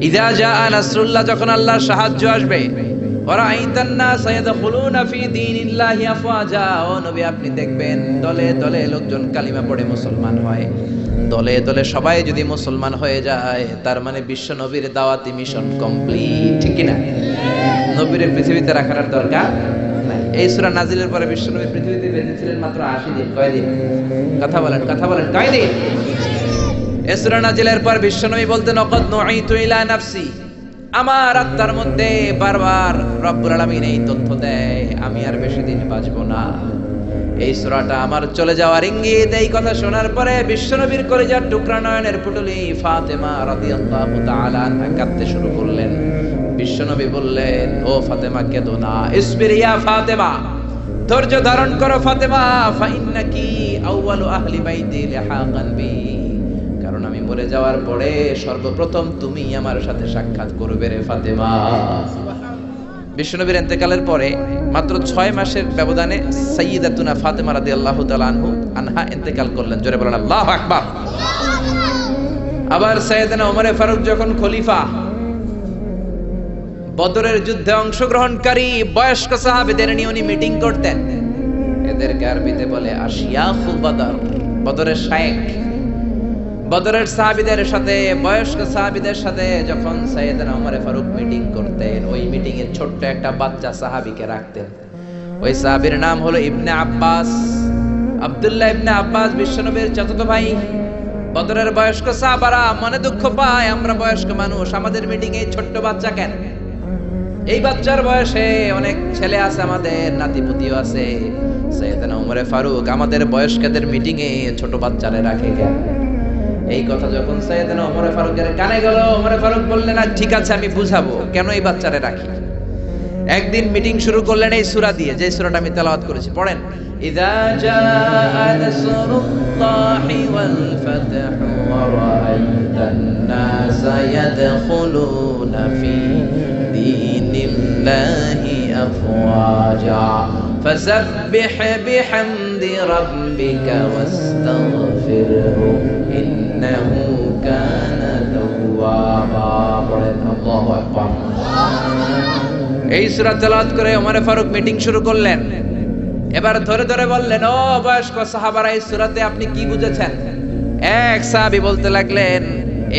ইযা জাআ নাসরুল্লাহ, যখন আল্লাহর সাহায্য আসবে, ওয়া রাআইতান নাস ইয়াদখুলুনা ফি দীনিল্লাহি আফওয়াজা, ও নবী আপনি দেখবেন দলে দলে লোকজন কালিমা পড়ে মুসলমান হয়। দলে দলে সবাই যদি মুসলমান হয়ে যায়, তার মানে বিশ্ব নবীর দাওয়াতি মিশন কমপ্লিট, ঠিক কি না? নবীর পৃথিবীতে রাখার আর দরকার নাই। এই সূরা নাজিলের পরে বিশ্ব নবী পৃথিবীতে বেঁচে ছিলেন মাত্র 80 দিন। কয় দিন? কথা বলেন কয় দিন? এই সূরা নাজিলের পর বিশ্ব নবী বলতেন, ওয়াকাদ নুঈতু ইলা নাফসি, আমার আত্মার মধ্যে বারবার রব্বুল আলামিন এই তথ্য দেয়, আমি আর বেশি দিন বাঁচবো না। এই সূরাটা আমার চলে যাওয়ার ইঙ্গিত। এই কথা শোনার পরে বিশ্বনবীর কলিজার টুকরা নয়নের পুটুলি ফাতেমা রাদিয়াল্লাহু তাআলা আনহা কাঁদতে শুরু করলেন। বিশ্বনবী বললেন, ও ফাতেমা কেঁদো না, ইসবির ইয়া ফাতেমা, ধৈর্য ধারণ করো ফাতেমা, ফাইন্নাকি আউয়ালু আহলি বাইতি লিহাকান বি, কারণ আমি মরে যাওয়ার পরে সর্বপ্রথম তুমি আমার সাথে সাক্ষাৎ করবে রে ফাতেমা। বিশ্বনবীর ইন্তেকালের পরে মাত্র 6 মাসের ব্যবধানে সাইয়্যিদাতুনা ফাতেমা রাদিয়াল্লাহু তাআলা আনহা ইন্তেকাল করলেন। জোরে বলেন আল্লাহু আকবার। আবার সাইয়েদনা ওমর ফারুক যখন খলিফা, বদরের যুদ্ধে অংশগ্রহণকারী বয়স্ক সাহাবীদের নিয়ে উনি মিটিং করতেন। এদেরকে আরবিতে বলে আশিয়াখু বদর, বদরের শায়েখ। বদরের সাহাবীদের সাথে, বয়স্ক সাহাবীদের সাথে যখন সাইয়েদনা ওমর ফারুক মিটিং করতেন, ওই মিটিং এ ছোট্ট একটা বাচ্চা সাহাবীকে রাখতেন। ওই সাহাবীর নাম হলো ইবনে আব্বাস, আব্দুল্লাহ ইবনে আব্বাস, বিশ্বনবীর চাচাতো ভাই। বদরের বয়স্ক সাহাবারা মনে দুঃখ পায়, আমরা বয়স্ক মানুষ, আমাদের মিটিং এ ছোট্ট বাচ্চা কেন? এই বাচ্চার বয়সে অনেক ছেলে আছে, আমাদের নাতিপুতিও আছে। সাইয়েদনা ওমর ফারুক আমাদের বয়স্কদের মিটিং এ ছোট বাচ্চারে রাখে কেন? এই কথা যখন সাইয়েদনা ওমর ফারুকের কানে গেল, ওমর ফারুক বললেন, ঠিক আছে আমি বুঝাবো কেন এই বাচ্চারে রাখি। একদিন মিটিং শুরু করলেন এই সূরা দিয়ে, যে সূরাটা আমি তেলাওয়াত করেছি, পড়েন। ইযা জাআ নাসরুল্লাহি ওয়াল ফাতহু ওয়া রাআইতান নাসা ইয়াদখুলুনা ফি দীনিল্লাহি আফওয়াজা ফাসাব্বিহ বিহামদি রাব্বিকা ওয়াস্তাগফিরহু ইন্নাহু কানা তাওয়াবা। পড়েন আল্লাহু আকবার। এই সূরা তেলাওয়াত করে ওমর ফারুক মিটিং শুরু করলেন। এবার ধরে ধরে বললেন, ও বয়স্ক সাহাবারা, এই সূরাতে আপনি কি বুঝেছেন? এক সাহাবী বলতে লাগলেন,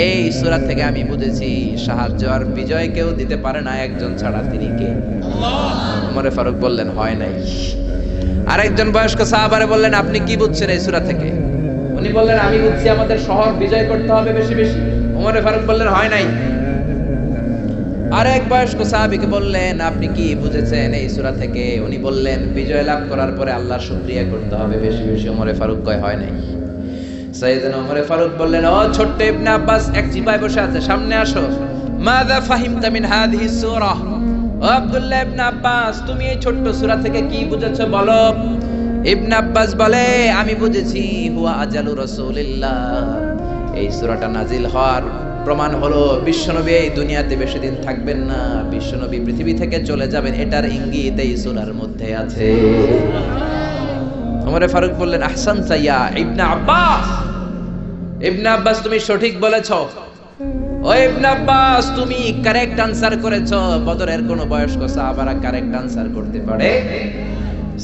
এই সূরা থেকে আমি বুঝেছি সাহায্য আর বিজয় কেউ দিতে পারে না একজন ছাড়া, তিনি কে? আল্লাহ। ওমর ফারুক বললেন, হয় নাই। আরেকজন বয়স্ক সাহাবারে বললেন, আপনি কি বুঝছেন এই সূরা থেকে? উনি বললেন, আমি বুঝছি আমাদের শহর বিজয় করতে হবে বেশি বেশি। ওমর ফারুক বললেন, হয় নাই। আরেক বয়স্ক সাহাবীকে বললেন, আপনি কি বুঝেছেন এই সূরা থেকে? উনি বললেন, বিজয় লাভ করার পরে আল্লাহর শুকরিয়া করতে হবে বেশি বেশি। ওমর ফারুক কয়, হয় নাই। সাইয়েদনা ওমর ফারুক বললেন, ও ছোট্ট ইবনে আব্বাস, এক চিপায় বসে আছে, সামনে আসো। মাযা ফাহিমতা মিন হাযিহি সূরা? ও আব্দুল্লাহ ইবনে আব্বাস, তুমি এই ছোট্ট সূরা থেকে কি বুঝেছো বলো। ইবনে আব্বাস বলে, আমি বুঝেছি হুয়া আজালু রাসূলিল্লাহ, এই সূরাটা নাজিল হওয়ার প্রমাণ হলো বিশ্বনবী এই দুনিয়াতে বেশি দিন থাকবেন না, বিশ্বনবী পৃথিবী থেকে চলে যাবেন, এটার ইঙ্গিত এই সূরার মধ্যে আছে। ওমর ফারুক বললেন, আহসানতা ইয়া ইবনে আব্বাস, ইবনে আব্বাস তুমি সঠিক বলেছো। ও ইবনে আব্বাস, তুমি কারেক্ট আনসার করেছো। বদরের কোন বয়স্ক সাহাবারা কারেক্ট আনসার করতে পারে?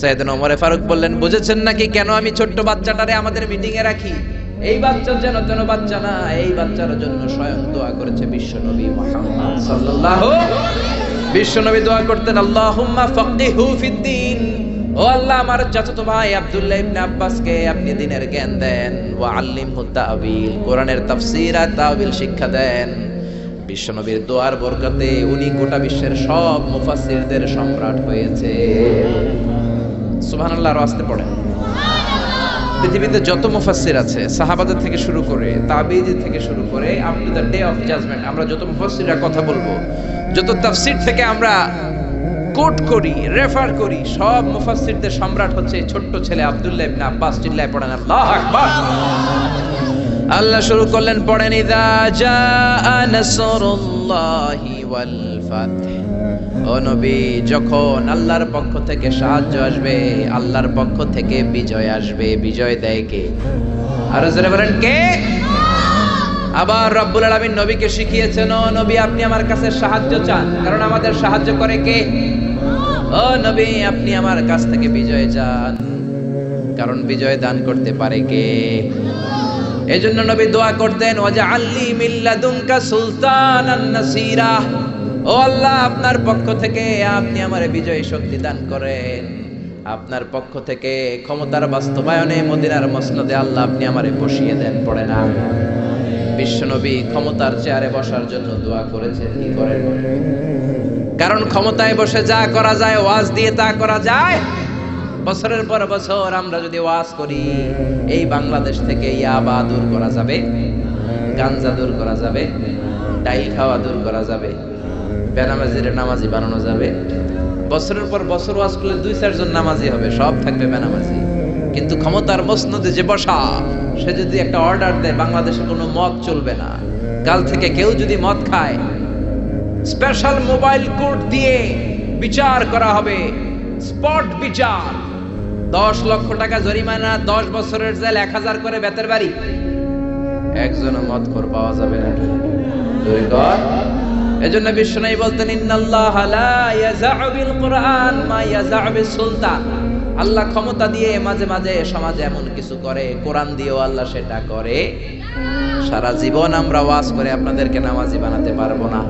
সাইয়েদনা ওমর ফারুক বললেন, বুঝেছেন নাকি কেন আমি ছোট্ট বাচ্চাটারে আমাদের মিটিং এ রাখি? এই বাচ্চার যেন যেন বাচ্চা না, এই বাচ্চার জন্য স্বয়ং দোয়া করেছে বিশ্বনবী মুহাম্মদ সাল্লাল্লাহু। বিশ্বনবী দোয়া করতেন, আল্লাহুম্মা ফাকদিহু ফিদ্দীন, ও আল্লাহ আমার চাচাতো ভাই আব্দুল্লাহ ইবনে আব্বাসকে আপনি দ্বীনের জ্ঞান দেন, ওয়া আল্লিমহু তা'ওয়িল, কোরআনের তাফসীর আর তা'ওয়িল শিক্ষা দেন। বিশ্বনবীর দোয়ার বরকতে উনি গোটা বিশ্বের সব মুফাসসিরদের সম্রাট হয়েছে। সুবহানাল্লাহ। আর আসতে পড়ে। পৃথিবীতে যত মুফাসসির আছে, সাহাবাদের থেকে শুরু করে তাবিঈ থেকে শুরু করে up to the day of judgment, আমরা যত মুফাসসিররা কথা বলবো, যত তাফসীর থেকে আমরা কোট করি, রেফার করি, সব মুফাসসিরদের সম্রাট হচ্ছে এই ছোট্ট ছেলে আব্দুল্লাহ ইবনে আব্বাস। চিল্লায় পড়েন আল্লাহু আকবার। আল্লাহ শুরু করলেন, পড়েন, ইযা জাআ নাসরুল্লাহি ওয়াল ফাতহ, ও নবী যখন আল্লাহর পক্ষ থেকে সাহায্য আসবে, আল্লাহর পক্ষ থেকে বিজয় আসবে, বিজয় দেয় কে? আরো জোরে বলেন, কে? আবার রব্বুল আলামিন নবীকে শিখিয়েছেন, ও নবী আপনি আমার কাছে সাহায্য চান, কারণ আমাদের সাহায্য করে কে? ও নবী আপনি আমার কাছ থেকে বিজয় চান, কারণ বিজয় দান করতে পারে কে? এজন্য নবী দোয়া করতেন, ওয়াজআলনি মিন লাদুনকা সুলতানান নাসীরা, ও আল্লাহ আপনার পক্ষ থেকে আপনি আমারে বিজয় শক্তি দান করেন, আপনার পক্ষ থেকে ক্ষমতার বাস্তবায়নে মদিনার মসনদে আল্লাহ আপনি আমারে বসিয়ে দেন। পড়ে না? বিশ্বনবী ক্ষমতার চেয়ারে বসার জন্য দোয়া করেছেন, কি করেন? কারণ ক্ষমতায় বসে যা করা যায়, ওয়াজ দিয়ে তা করা যায়। বছরের পর বছর আমরা যদি ওয়াজ করি, এই বাংলাদেশ থেকে ইয়াবা দূর করা যাবে, গাঞ্জা দূর করা যাবে, ডাইল খাওয়া দূর করা যাবে, বেনামাজির নামাজি বানানো যাবে। বছরের পর বছর ওয়াজ করলে 2-4 জন নামাজি হবে, সব থাকবে বেনামাজি। কিন্তু ক্ষমতার মসনদে যে বসা, সে যদি একটা অর্ডার দেয় বাংলাদেশে কোনো মদ চলবে না, কাল থেকে কেউ যদি মদ খায় স্পেশাল মোবাইল কোর্ট দিয়ে বিচার করা হবে, স্পট বিচার, 10 লক্ষ টাকা জরিমানা, 10 বছরের জেল, 1000 করে বেতের বাড়ি, একজনও মদখোর পাওয়া যাবে না। এজন্য বিশ্বনবী বলতেন, ইন্নাল্লাহা লা ইয়াযা'ু বিল কুরআন মা ইয়াযা'ু বিস সুলতান, আল্লাহ ক্ষমতা দিয়ে মাঝে মাঝে সমাজে এমন কিছু করে, কোরআন দিয়েও আল্লাহ সেটা করে। সারা জীবন আমরা ওয়াজ করে আপনাদেরকে নামাজি বানাতে পারবো না।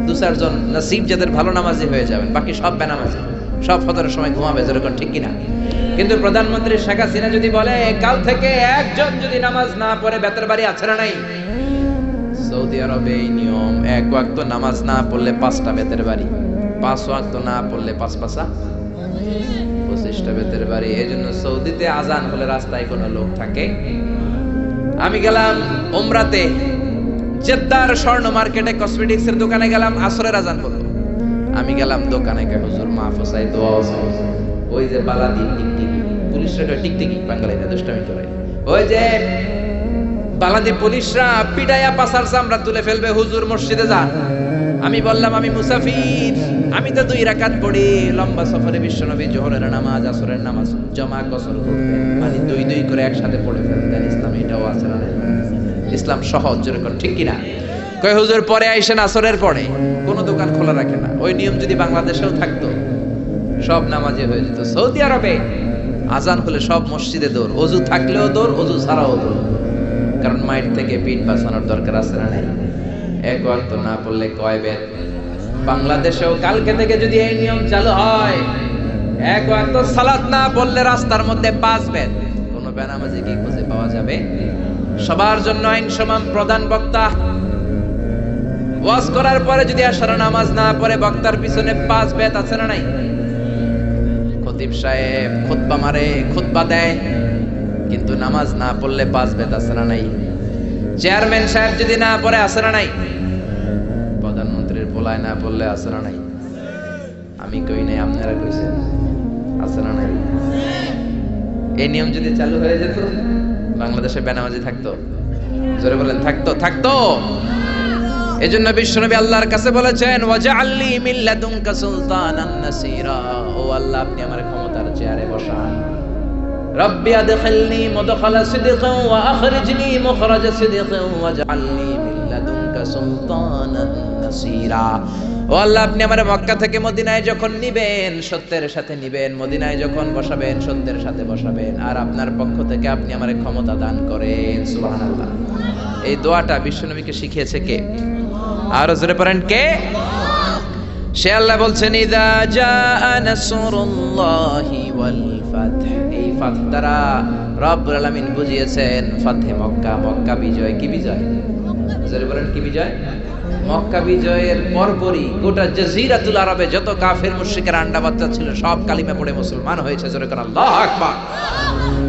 2-4 জন নসিব যাদের ভালো নামাজি হয়ে যাবেন, বাকি সব বেনামাজি, সব ফজরের সময় ঘুমাবে, যেরকম ঠিক কিনা? কিন্তু প্রধানমন্ত্রী শেখ হাসিনা যদি বলে কাল থেকে একজন যদি নামাজ না পড়ে বেতের বাড়ি, আছে না নাই? সৌদি আরবে এই নিয়ম, 1 ওয়াক্ত নামাজ না পড়লে 5টা বেতের বাড়ি, 5 ওয়াক্ত না পড়লে 5 পাঁচা 25টা বেতের বাড়ি। এজন্য সৌদিতে আজান হলে রাস্তায় কোনো লোক থাকে। আমি গেলাম উমরাতে, জেদ্দার স্বর্ণ মার্কেটে কসমেটিক্স এর দোকানে গেলাম, আসরের আজান হলো। আমি গেলাম দোকানে, কে হুজুর মাফ হোসাই দোয়া হোসাই, ওই যে বালাদি টিকটিকি, পুলিশরা টিকটিকি বাঙালিরা দুষ্টামি করে, ওই যে বাংলাদেশ পুলিশরা পিটাইয়া পাছার চামড়া তুলে ফেলবে, হুজুর মসজিদে যান। আমি বললাম আমি মুসাফির, আমি তো 2 রাকাত পড়ি, লম্বা সফরে বিশ্বনবী জোহরের নামাজ আসরের নামাজ জমা কসর করতেন, মানে 2 করে একসাথে পড়ে ফেলতেন। ইসলাম এটাও আছে না? ইসলাম সহজ, যেরকম ঠিক কিনা? কয় হুজুর পরে আইসেন আসরের পরে, কোনো দোকান খোলা রাখে না। ওই নিয়ম যদি বাংলাদেশেও থাকতো, সব নামাজি হয়ে যেত। সৌদি আরবে আজান হলে সব মসজিদে দৌড়, অজু থাকলেও দৌড়, অজু ছাড়াও দৌড়, কারণ মাইট থেকে পিঠ বাঁচানোর দরকার আছে না নাই? 1 ওয়াক্ত না পড়লে কয় বেত? বাংলাদেশেও কালকে থেকে যদি এই নিয়ম চালু হয়, 1 ওয়াক্ত সালাত না পড়লে রাস্তার মধ্যে 5 বেত, কোন বেনামাজি কি খুঁজে পাওয়া যাবে? সবার জন্য আইন সমান, প্রধান বক্তা ওয়াজ করার পরে যদি আসর নামাজ না পড়ে বক্তার পিছনে 5 বেত, আছে না নাই? খতিব সাহেব খুতবা মারে, খুতবা দেয়, কিন্তু নামাজ না পড়লে 5 বেত, আছে না নাই? চেয়ারম্যান সাহেব যদি না পড়ে, আছে না নাই? প্রধানমন্ত্রীর পোলায় না পড়লে, আছে না নাই? আমি কই নাই, আপনারা কইছেন, আছে না নাই? এই নিয়ম যদি চালু হয়ে যেত, বাংলাদেশে বেনামাজি থাকতো? জোরে বলেন, থাকতো? থাকতো। এজন্য বিশ্বনবী আল্লাহর কাছে বলেছেন, ওয়াজআলনি মিন লাদুনকা সুলতানান নাসীরা, ও আল্লাহ আপনি আমার ক্ষমতার চেয়ারে বসান। রব্বি আদখিলনি মুদখালা সিদকিন ওয়া আখরিজনি মুখরাজা সিদকিন ওয়াজআলনি মিন লাদুনকা সুলতানান নাসীরা, ও আল্লাহ আপনি আমারে মক্কা থেকে মদিনায় যখন নিবেন, সত্যের সাথে নিবেন, মদিনায় যখন বসাবেন, সত্যের সাথে বসাবেন, আর আপনার পক্ষ থেকে আপনি আমারে ক্ষমতা দান করেন। সুবহানাল্লাহ। এই দোয়াটা বিশ্বনবীকে শিখিয়েছে কে? আর জোরে পড়েন, কে? সে আল্লাহ বলছেন, ইযা জাআ নাসরুল্লাহি ওয়াল ফাতহ, এই ফাতহ দ্বারা রব্বুল আলামিন বুঝিয়েছেন ফাতহে মক্কা, মক্কা বিজয়। কি বিজয়? জোরে বলেন, কি বিজয়? মক্কা বিজয়ের পরপরই গোটা জাজিরাতুল আরবে যত কাফের মুশরিকের আন্ডা বাচ্চা ছিল, সব কালিমা পড়ে মুসলমান হয়েছে। জোরে করে আল্লাহু আকবার।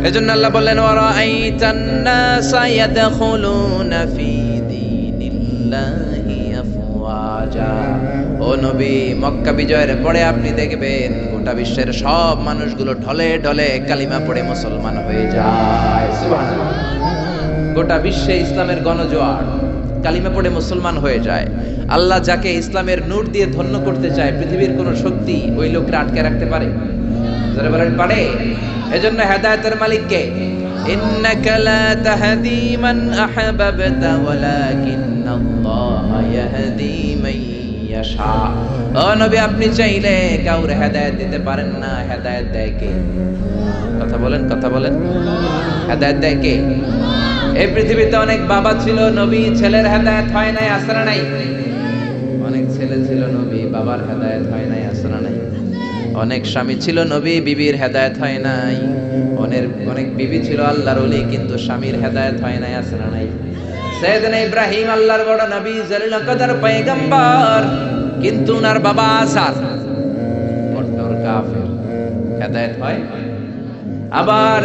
এজন্য আল্লাহ বললেন, ওয়া রাআইতান নাসা ইয়াদখুলুনা ফি দীনিল্লাহি আফওয়াজা, ও নবী মক্কা বিজয়ের পরে আপনি দেখবেন গোটা বিশ্বের সব মানুষগুলো ঢলে ঢলে কালিমা পড়ে মুসলমান হয়ে যায়। সুবহানাল্লাহ। গোটা বিশ্বে ইসলামের গণজোয়ার, কালিমা পড়ে মুসলমান হয়ে যায়। আল্লাহ যাকে ইসলামের নূর দিয়ে ধন্য করতে চায়, পৃথিবীর কোন শক্তি ওই লোককে আটকে রাখতে পারে? যারা বলেন পারে। এজন্য হেদায়েতের মালিক কে? ইন্নাকা লা তাহদি মান আহবাবতা ওয়ালাকিন্নাল্লাহা ইয়াহদি মান ইয়াশা। ও নবী, আপনি চাইলে কাউরে হেদায়েত দিতে পারেন না, হেদায়েত দেয় কে? কথা বলেন, কথা বলেন। হেদায়েত দেয় কে? এই পৃথিবীতে অনেক বাবা ছিল নবী, ছেলের হেদায়েত হয় নাই, আসরা নাই। অনেক ছেলে ছিল নবী, বাবার হেদায়েত হয় নাই, আসরা নাই। অনেক স্বামী ছিল নবী, বিবির হেদায়েত হয় নাই। অনেক বিবি ছিল আল্লাহর ওলি, কিন্তু স্বামীর হেদায়েত হয় নাই, আসরা নাই। সাইয়েদনা ইব্রাহিম আল্লাহর বড় নবী, জলিল কদর পয়গম্বর, কিন্তু ওনার বাবা আসার কট্টর কাফের, হেদায়েত হয়। আবার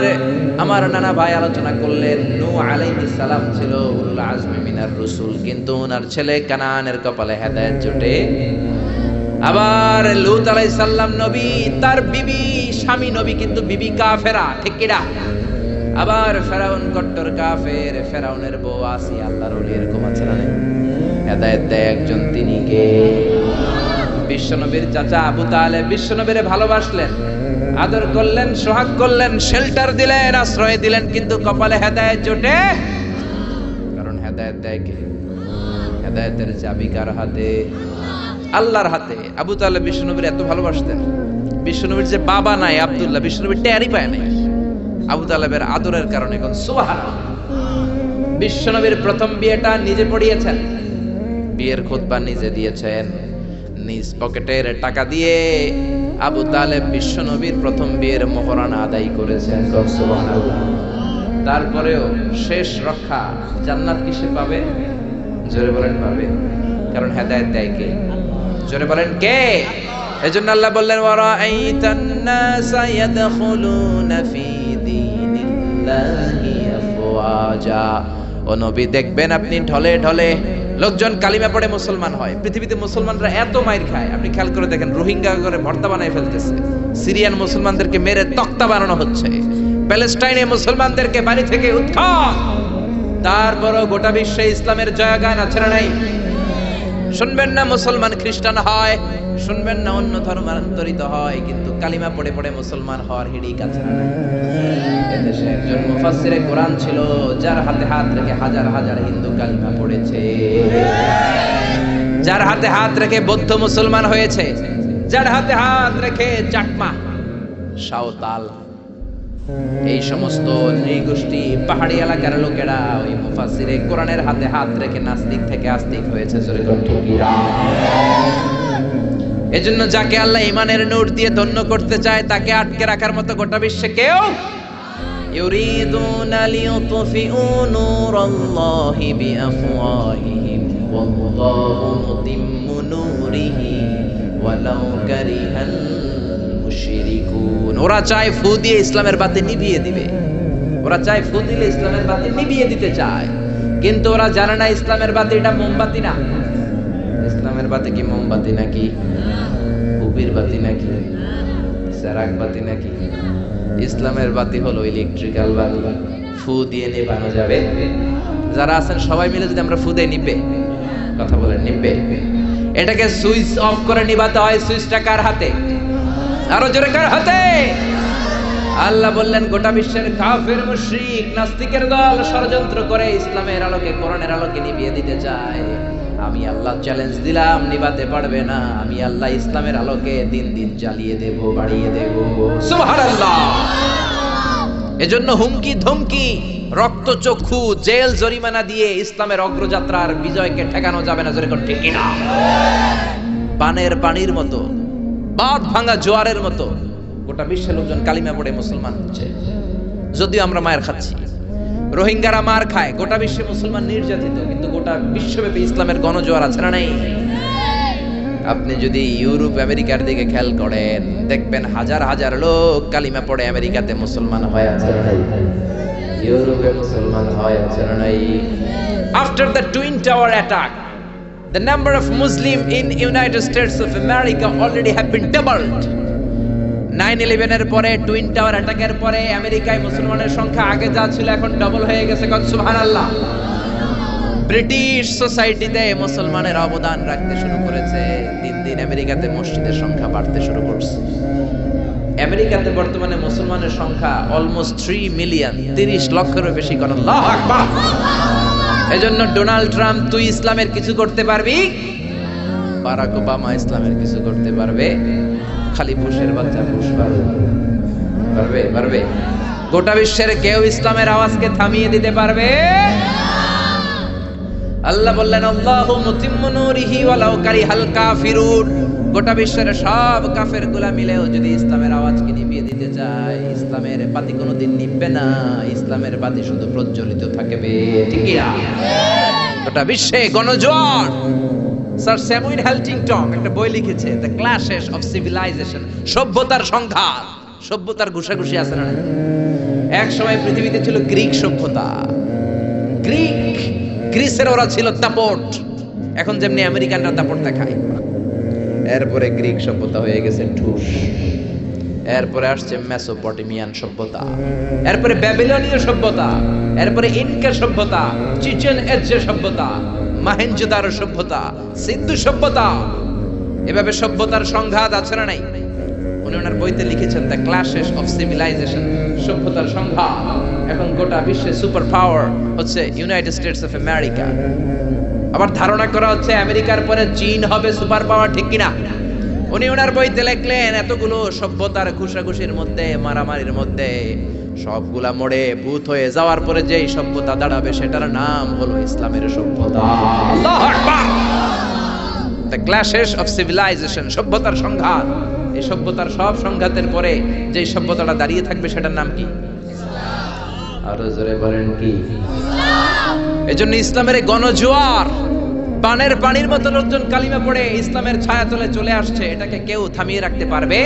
আমার নানা ভাই আলোচনা করলেন, নূহ আলাইহিস সালাম ছিল উলুল আজমি মিনার রাসূল, কিন্তু ওনার ছেলে কানানের কপালে হেদায়েত জোটে। আবার লূত আলাইহিস সালাম নবী, তার বিবি স্বামী নবী, কিন্তু বিবি কাফেরা, ঠিক কি না? আবার ফেরাউন কট্টর কাফের, ফেরাউনের বউ আসিয়া আল্লাহর ওলি, এরকম আছে না? হেদায়েত দেয় একজন, তিনি কে? বিশ্বনবীর চাচা আবু তালেব বিশ্বনবীরে ভালোবাসলেন, আদর করলেন, সোহাগ করলেন, শেল্টার দিলেন, আশ্রয় দিলেন, কিন্তু কপালে হেদায়েত জোটে। কারণ হেদায়েত দেয় কে? হেদায়েতের চাবি কার হাতে? আল্লাহর হাতে। আবু তালেব বিশ্বনবীর এত ভালোবাসতেন, বিশ্বনবীর যে বাবা নাই আব্দুল্লাহ, বিশ্বনবীর টেরই পায় নাই আবু তালেবের আদরের কারণে। কোন সুবহানাল্লাহ। বিশ্বনবীর প্রথম বিয়েটা নিজে পড়িয়েছেন, বিয়ের খুতবা নিজে দিয়েছেন, নিজ পকেটের টাকা দিয়ে আবু তালেব বিশ্বনবীর প্রথম বিয়ের মোহরানা আদায় করেছেন। সুবহানাল্লাহ। তারপরেও শেষ রক্ষা জান্নাত কিসে পাবে? জোরে বলেন পাবে। কারণ হেদায়েত দেয় কে? জোরে বলেন কে? এজন্য আল্লাহ বললেন, ওয়ারাআইতান নাসা ইয়াদখুলুনা ফি দীনিল্লাহি আফওয়াজা। ও নবী, দেখবেন আপনি ঢলে ঢলে লোকজন কালিমা পড়ে মুসলমান হয়। পৃথিবীতে মুসলমানরা এত মাইর খায়, আপনি খেয়াল করে দেখেন, রোহিঙ্গা করে ভর্তা বানায় ফেলতেছে, সিরিয়ান মুসলমানদেরকে মেরে তক্তা বানানো হচ্ছে, প্যালেস্টাইনে মুসলমানদেরকে বাড়ি থেকে উৎখাত। তারপরও গোটা বিশ্বে ইসলামের জয়গান আছে না নাই? শুনবেন না মুসলমান খ্রিস্টান হয়, শুনবেন না অন্য ধর্মান্তরিত হয়, কিন্তু কালিমা পড়ে পড়ে মুসলমান হওয়ার হিড়িক আছে না নাই? এদেশে একজন মুফাসসিরে কোরআন ছিল, যার হাতে হাত রেখে হাজার হাজার হিন্দু কালিমা পড়েছে, যার হাতে হাত রেখে বৌদ্ধ মুসলমান হয়েছে, যার হাতে হাত রেখে চাকমা, সাঁওতাল, এই সমস্ত নৃগোষ্ঠী পাহাড়ি এলাকার লোকেরা ওই মুফাসসিরে কোরআনের হাতে হাত রেখে নাস্তিক থেকে আস্তিক হয়েছে। এজন্য যাকে আল্লাহ ইমানের নূর দিয়ে ধন্য করতে চায়, তাকে আটকে রাখার মতো গোটা বিশ্বে কেউ। ইউরিদুনা লিইউতফিউ নূরাল্লাহি বিআফওয়াহিহিম ওয়াল্লাহু মুতিম্মু নূরিহি ওয়ালাউ কারিহাল মুশরিকুন। ওরা চায় ফু দিয়ে ইসলামের বাতি নিভিয়ে দিবে, ওরা চায় ফু দিলে ইসলামের বাতি নিভিয়ে দিতে চায়, কিন্তু ওরা জানে না ইসলামের বাতিটা মোমবাতি না। ইসলামের বাতি কি মোমবাতি নাকি উবির বাতি নাকি সেরাক বাতি নাকি? ইসলামের বাতি হলো ইলেকট্রিক্যাল বাতি, ফু দিয়ে নেভানো যাবে। যারা আছেন সবাই মিলে যদি আমরা ফু দিয়ে নিবে, কথা বলেন, নিবে। এটাকে সুইচ অফ করে নিভাতে হয়, সুইচটা কার হাতে? আরো জোরে, কার হাতে? আল্লাহ বললেন, গোটা বিশ্বের কাফের মুশরিক নাস্তিকের দল ষড়যন্ত্র করে ইসলামের আলোকে, কোরআনের আলোকে নিভিয়ে দিতে চায়। আমি আল্লাহ চ্যালেঞ্জ দিলাম, নিভাতে পারবে না। আমি আল্লাহ ইসলামের আলোকে দিন দিন জ্বালিয়ে দেব, বাড়িয়ে দেব। সুবহানাল্লাহ। এজন্য হুমকি ধমকি, রক্তচক্ষু, জেল জরিমানা দিয়ে ইসলামের অগ্রযাত্রার বিজয়কে ঠেকানো যাবে না। জোরে কোন ঠিক না? পানের পানির মতো, বাঁধ ভাঙা জোয়ারের মতো গোটা বিশ্বের লোকজন কালিমা পড়ে মুসলমান হচ্ছে, যদিও আমরা মায়ের খাচ্ছি। রোহিঙ্গারা মার খায়, গোটা বিশ্বে মুসলমান নির্যাতিত, কিন্তু গোটা বিশ্বব্যাপী ইসলামের গণজোয়ার আছে না নেই? আপনি যদি ইউরোপ আমেরিকার দিকে খেয়াল করেন, দেখবেন হাজার হাজার লোক কালিমা পড়ে আমেরিকাতে মুসলমান হয় আছে না নাই? ইউরোপে মুসলমান হয় আছে না নাই? After the twin tower attack, the number of Muslim in United States of America already have been doubled. 9/11 এর পরে, টুইন টাওয়ার অ্যাটাকের পরে আমেরিকায় মুসলমানের সংখ্যা আগে যা ছিল এখন ডবল হয়ে গেছে। সুবহানাল্লাহ। ব্রিটিশ সোসাইটিতে মুসলমানের অবদান রাখতে শুরু করেছে, দিন দিন আমেরিকাতে মসজিদের সংখ্যা বাড়তে শুরু করছে। আমেরিকাতে বর্তমানে মুসলমানের সংখ্যা অলমোস্ট 3 মিলিয়ন, 30 লক্ষেরও বেশি। কোন আল্লাহু আকবার। এজন্য ডোনাল্ড ট্রাম্প, তুই ইসলামের কিছু করতে পারবি? বারাক ওবামা ইসলামের কিছু করতে পারবে? খালি বুশের বাচ্চা বুশ পারবে? পারবে? গোটা বিশ্বের কেউ ইসলামের আওয়াজকে থামিয়ে দিতে পারবে? আল্লাহ বললেন আল্লাহু মুতিম্মু নূরিহি ওয়ালাউ কারিহাল কাফিরুন। গোটা বিশ্বের সব কাফেরগুলা মিলেও যদি ইসলামের আওয়াজকে নিভিয়ে দিতে চায়, ইসলামের বাতি কোনোদিন নিভবে না, ইসলামের বাতি শুধু প্রজ্বলিত থাকবে। ঠিক কি না? গোটা বিশ্বে গণজোয়ার। স্যার স্যামুয়েল হ্যালটিংটন একটা বই লিখেছে, দ্য ক্ল্যাশেস অফ সিভিলাইজেশন, সভ্যতার সংঘাত। সভ্যতার ঘুষাঘুষি আছে না? এক সময় পৃথিবীতে ছিল গ্রিক সভ্যতা। গ্রিসের ওরা ছিল দাপট, এখন যেমনি আমেরিকানরা দাপট দেখায়। এরপরে গ্রিক সভ্যতা হয়ে গেছে ঠুস। এরপরে আসছে মেসোপটেমিয়ান সভ্যতা, এরপরে ব্যাবিলনীয় সভ্যতা, এরপরে ইনকা সভ্যতা, চিচেন এৎজে সভ্যতা, মহেঞ্জোদারো সভ্যতা, সিন্ধু সভ্যতা। এভাবে সভ্যতার সংঘাত আছে না নাই? উনি ওনার বইতে লিখেছেন দ্য ক্ল্যাশেস অফ সিভিলাইজেশন, সভ্যতার সংঘাত। এখন গোটা বিশ্বে সুপার পাওয়ার হচ্ছে ইউনাইটেড স্টেটস অফ আমেরিকা। আবার ধারণা করা হচ্ছে আমেরিকার পরে চীন হবে সুপার পাওয়ার। ঠিক কিনা? উনি ওনার বইতে লিখলেন এতগুলো সভ্যতার ঘুষাঘুষির মধ্যে, মারামারির মধ্যে সবগুলা মোড়ে ভূত হয়ে যাওয়ার পরে যেই সভ্যতা দাঁড়াবে সেটার নাম হলো ইসলামের সভ্যতা। আল্লাহু আকবার। দ্য ক্ল্যাশেস অফ সিভিলাইজেশন, সভ্যতার সংঘাত। এই সভ্যতার সব সংঘাতের পরে যে সভ্যতাটা দাঁড়িয়ে থাকবে সেটার নাম কি? আরো জোরে বলেন কি? এজন্য ইসলামের গণজোয়ার, পানের পানির মতো লোকজন কালিমা পড়ে ইসলামের ছায়াতলে চলে আসছে। এটাকে কেউ থামিয়ে রাখতে পারবে?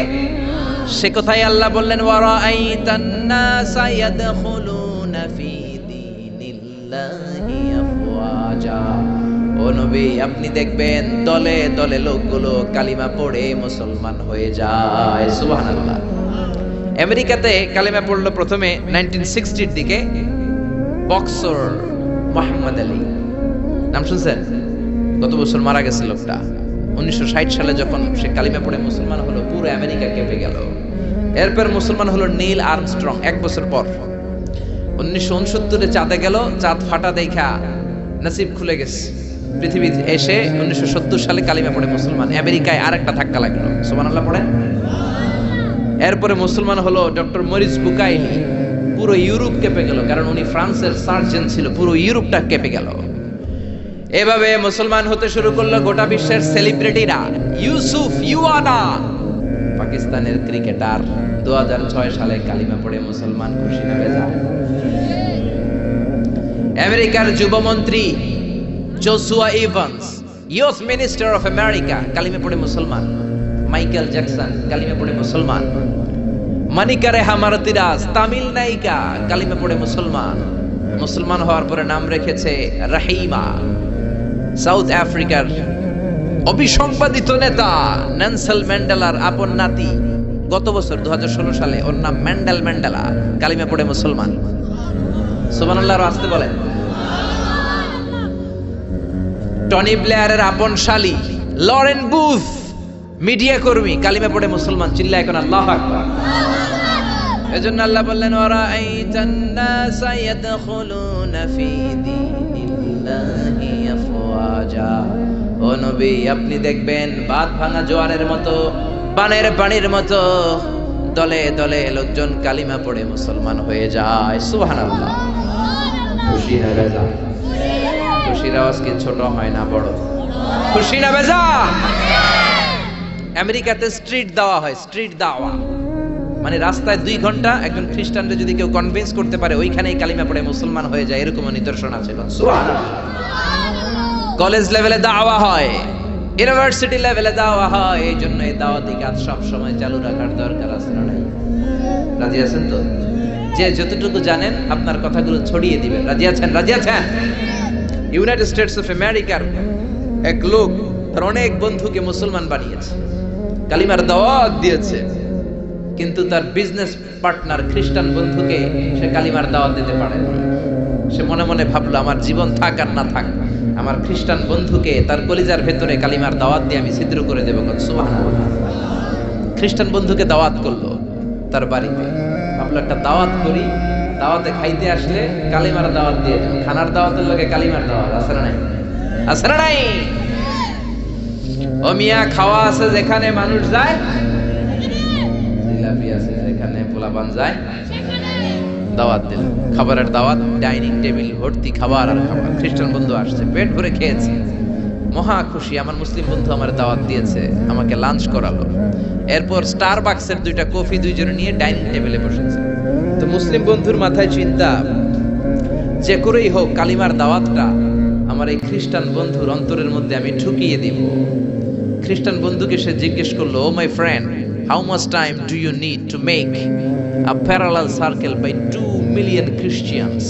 সে কথাই আল্লাহ বললেন ওয়ারাআইতান নাসা ইয়াদখুলুনা ফি দীনিল্লাহি আফওয়াজা। ও নবী, আপনি দেখবেন দলে দলে লোকগুলো কালিমা পড়ে মুসলমান হয়ে যায়। সুবহানাল্লাহ। আমেরিকাতে কালিমা পড়লো প্রথমে 1960 এর দিকে বক্সর মোহাম্মদ আলী, নাম শুনছেন? গত বছর মারা গেছে লোকটা। 1960 সালে যখন সে কালিমা পড়ে মুসলমান হলো, পুরো আমেরিকা কেঁপে গেল। এরপর মুসলমান হলো নীল আর্মস্ট্রং এক বছর পর। 1969 চাঁদে গেল, চাঁদ ফাটা দেখা নসিব খুলে গেছে। পৃথিবীতে এসে 1970 সালে কালিমা পড়ে মুসলমান। আমেরিকায় আরেকটা ধাক্কা লাগলো। সুবহানাল্লাহ পড়েন। এরপরে মুসলমান হলো ডক্টর মরিস বুকাইলি। পুরো ইউরোপ কেঁপে গেল, কারণ উনি ফ্রান্সের সার্জন ছিল। পুরো ইউরোপটা কেঁপে গেল। এভাবে মুসলমান হতে শুরু করলো গোটা বিশ্বের সেলিব্রিটিরা। ইউসুফ ইউয়ানা, পাকিস্তানের ক্রিকেটার, 2006 সালে কালিমা পড়ে মুসলমান। খুশি না বেজার? আমেরিকার যুবমন্ত্রী Joshua Evans, youth minister of America, কালিমা পড়ে মুসলমান। মাইকেল জ্যাকসন কালিমা পড়ে মুসলমান। মানিকা রেহা মারতিরাজ, তামিল নায়িকা, কালিমা পড়ে মুসলমান। মুসলমান হওয়ার পরে নাম রেখেছে রাহিমা। সাউথ আফ্রিকার অবিসংবাদিত নেতা নেলসন ম্যান্ডেলার আপন নাতি, গত বছর 2016 সালে ওর নাম ম্যান্ডেলা, কালিমা পড়ে মুসলমান। সুবহানাল্লাহ আসতে বলেন। টনি ব্লেয়ারের আপন শালী লরেন বুথ, মিডিয়া কর্মী, কালিমা পড়ে মুসলমান। চিল্লায় এখন আল্লাহু আকবার। এজন্য আল্লাহ বললেন ওয়ারাআইতান নাসা ইয়াদখুলুনা ফি দীনিল্লাহি আফওয়াজা। ও নবী, আপনি দেখবেন বাঁধ ভাঙা জোয়ারের মতো, পানের পানির মতো দলে দলে লোকজন কালিমা পড়ে মুসলমান হয়ে যায়। সুবহানাল্লাহ। খুশি না বেজা? খুশির আওয়াজ কি ছোট হয় না বড়? খুশি না বেজা? আমেরিকাতে স্ট্রিট দাওয়া হয়। স্ট্রিট দাওয়া মানে রাস্তায় 2 ঘন্টা একজন খ্রিস্টানকে যদি কেউ কনভিন্স করতে পারে, ওইখানেই কালিমা পড়ে মুসলমান হয়ে যায়। এরকম নিদর্শন আছে। সুবহানাল্লাহ। কলেজ লেভেলে দাওয়া হয়, ইউনিভার্সিটি লেভেলে দাওয়া হয়। এই জন্য এই দাওয়াতি কাজ সব সময় চালু রাখার দরকার আছে না নাই? রাজি আছেন তো? যে যতটুকু জানেন আপনার কথাগুলো ছড়িয়ে দিবেন। রাজি আছেন? রাজি আছেন? ইউনাইটেড স্টেটস অফ আমেরিকার এক লোক তার অনেক বন্ধুকে মুসলমান বানিয়েছে, কালিমার দাওয়াত দিয়েছে, কিন্তু তার বিজনেস পার্টনার খ্রিস্টান বন্ধুকে সে কালিমার দাওয়াত দিতে পারেনি। সে মনে মনে ভাবলো আমার জীবন থাক আর না থাক, আমার খ্রিস্টান বন্ধুকে তার কলিজার ভেতরে কালিমার দাওয়াত দিয়ে আমি ছিদ্র করে দেবো। সুবহানাল্লাহ। খ্রিস্টান বন্ধুকে দাওয়াত করলো, তার বাড়িতে। ভাবলো একটা দাওয়াত করি, দাওয়াতে খাইতে আসলে কালিমার দাওয়াত দিয়ে দেব। খানার দাওয়াতের লগে কালিমার দাওয়াত আছে না নাই? আছে না নাই? ও মিয়া, খাওয়া আছে যেখানে মানুষ যায়, জিলাপি আছে যেখানে পোলাপান যায়, দাওয়াত দিল, খাবারের দাওয়াত, ডাইনিং টেবিল ভর্তি খাবার আর খাবার। খ্রিস্টান বন্ধু আসছে, পেট ভরে খেয়েছে, মহা খুশি, আমার মুসলিম বন্ধু আমার দাওয়াত দিয়েছে, আমাকে লাঞ্চ করালো। এরপর স্টারবাকসের 2টা কফি দুইজনে নিয়ে ডাইনিং টেবিলে বসেছে। তো মুসলিম বন্ধুর মাথায় চিন্তা, যে করেই হোক কালিমার দাওয়াতটা আমার এই খ্রিস্টান বন্ধুর অন্তরের মধ্যে আমি ঢুকিয়ে দিব। খ্রিস্টান বন্ধুকে সে জিজ্ঞেস করলো, oh my friend, how much time do you need to make a parallel circle by 2 million Christians?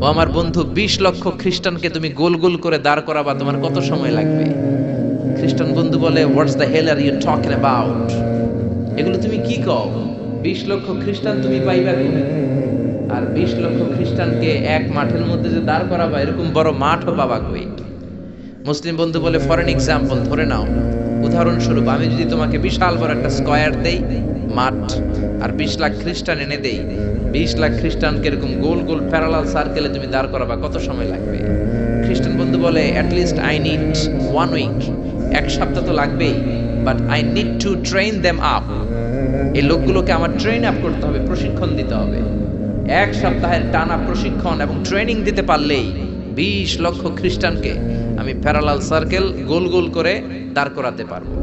ও আমার বন্ধু, 20 লক্ষ খ্রিস্টানকে তুমি গোল গোল করে দাঁড় করাবা, তোমার কত সময় লাগবে? খ্রিস্টান বন্ধু বলে, what's the hell are you talking about? এগুলো তুমি কি কও? 20 লক্ষ খ্রিস্টান তুমি পাইবা কোথায়? আর 20 লক্ষ খ্রিস্টানকে এক মাঠের মধ্যে যে দাঁড় করাবা, এরকম বড় মাঠও পাবা কই? মুসলিম বন্ধু বলে, ফর এন এক্সাম্পল, ধরে নাও, উদাহরণস্বরূপ আমি যদি তোমাকে বিশাল বড় একটা স্কয়ার দেই, মাঠ, আর 20 লাখ খ্রিস্টান এনে দেই, 20 লাখ খ্রিস্টানকে এরকম গোল গোল প্যারালাল সার্কেলে তুমি দাঁড় করাবা, কত সময় লাগবে? খ্রিস্টান বন্ধু বলে, at least I need 1 week, 1 সপ্তাহ তো লাগবেই, but I need to train them up. এই লোকগুলোকে আমার ট্রেন আপ করতে হবে, প্রশিক্ষণ দিতে হবে। 1 সপ্তাহের টানা প্রশিক্ষণ এবং ট্রেনিং দিতে পারলেই 20 লক্ষ খ্রিস্টানকে আমি প্যারালাল সার্কেল গোল গোল করে দাঁড় করাতে পারবো।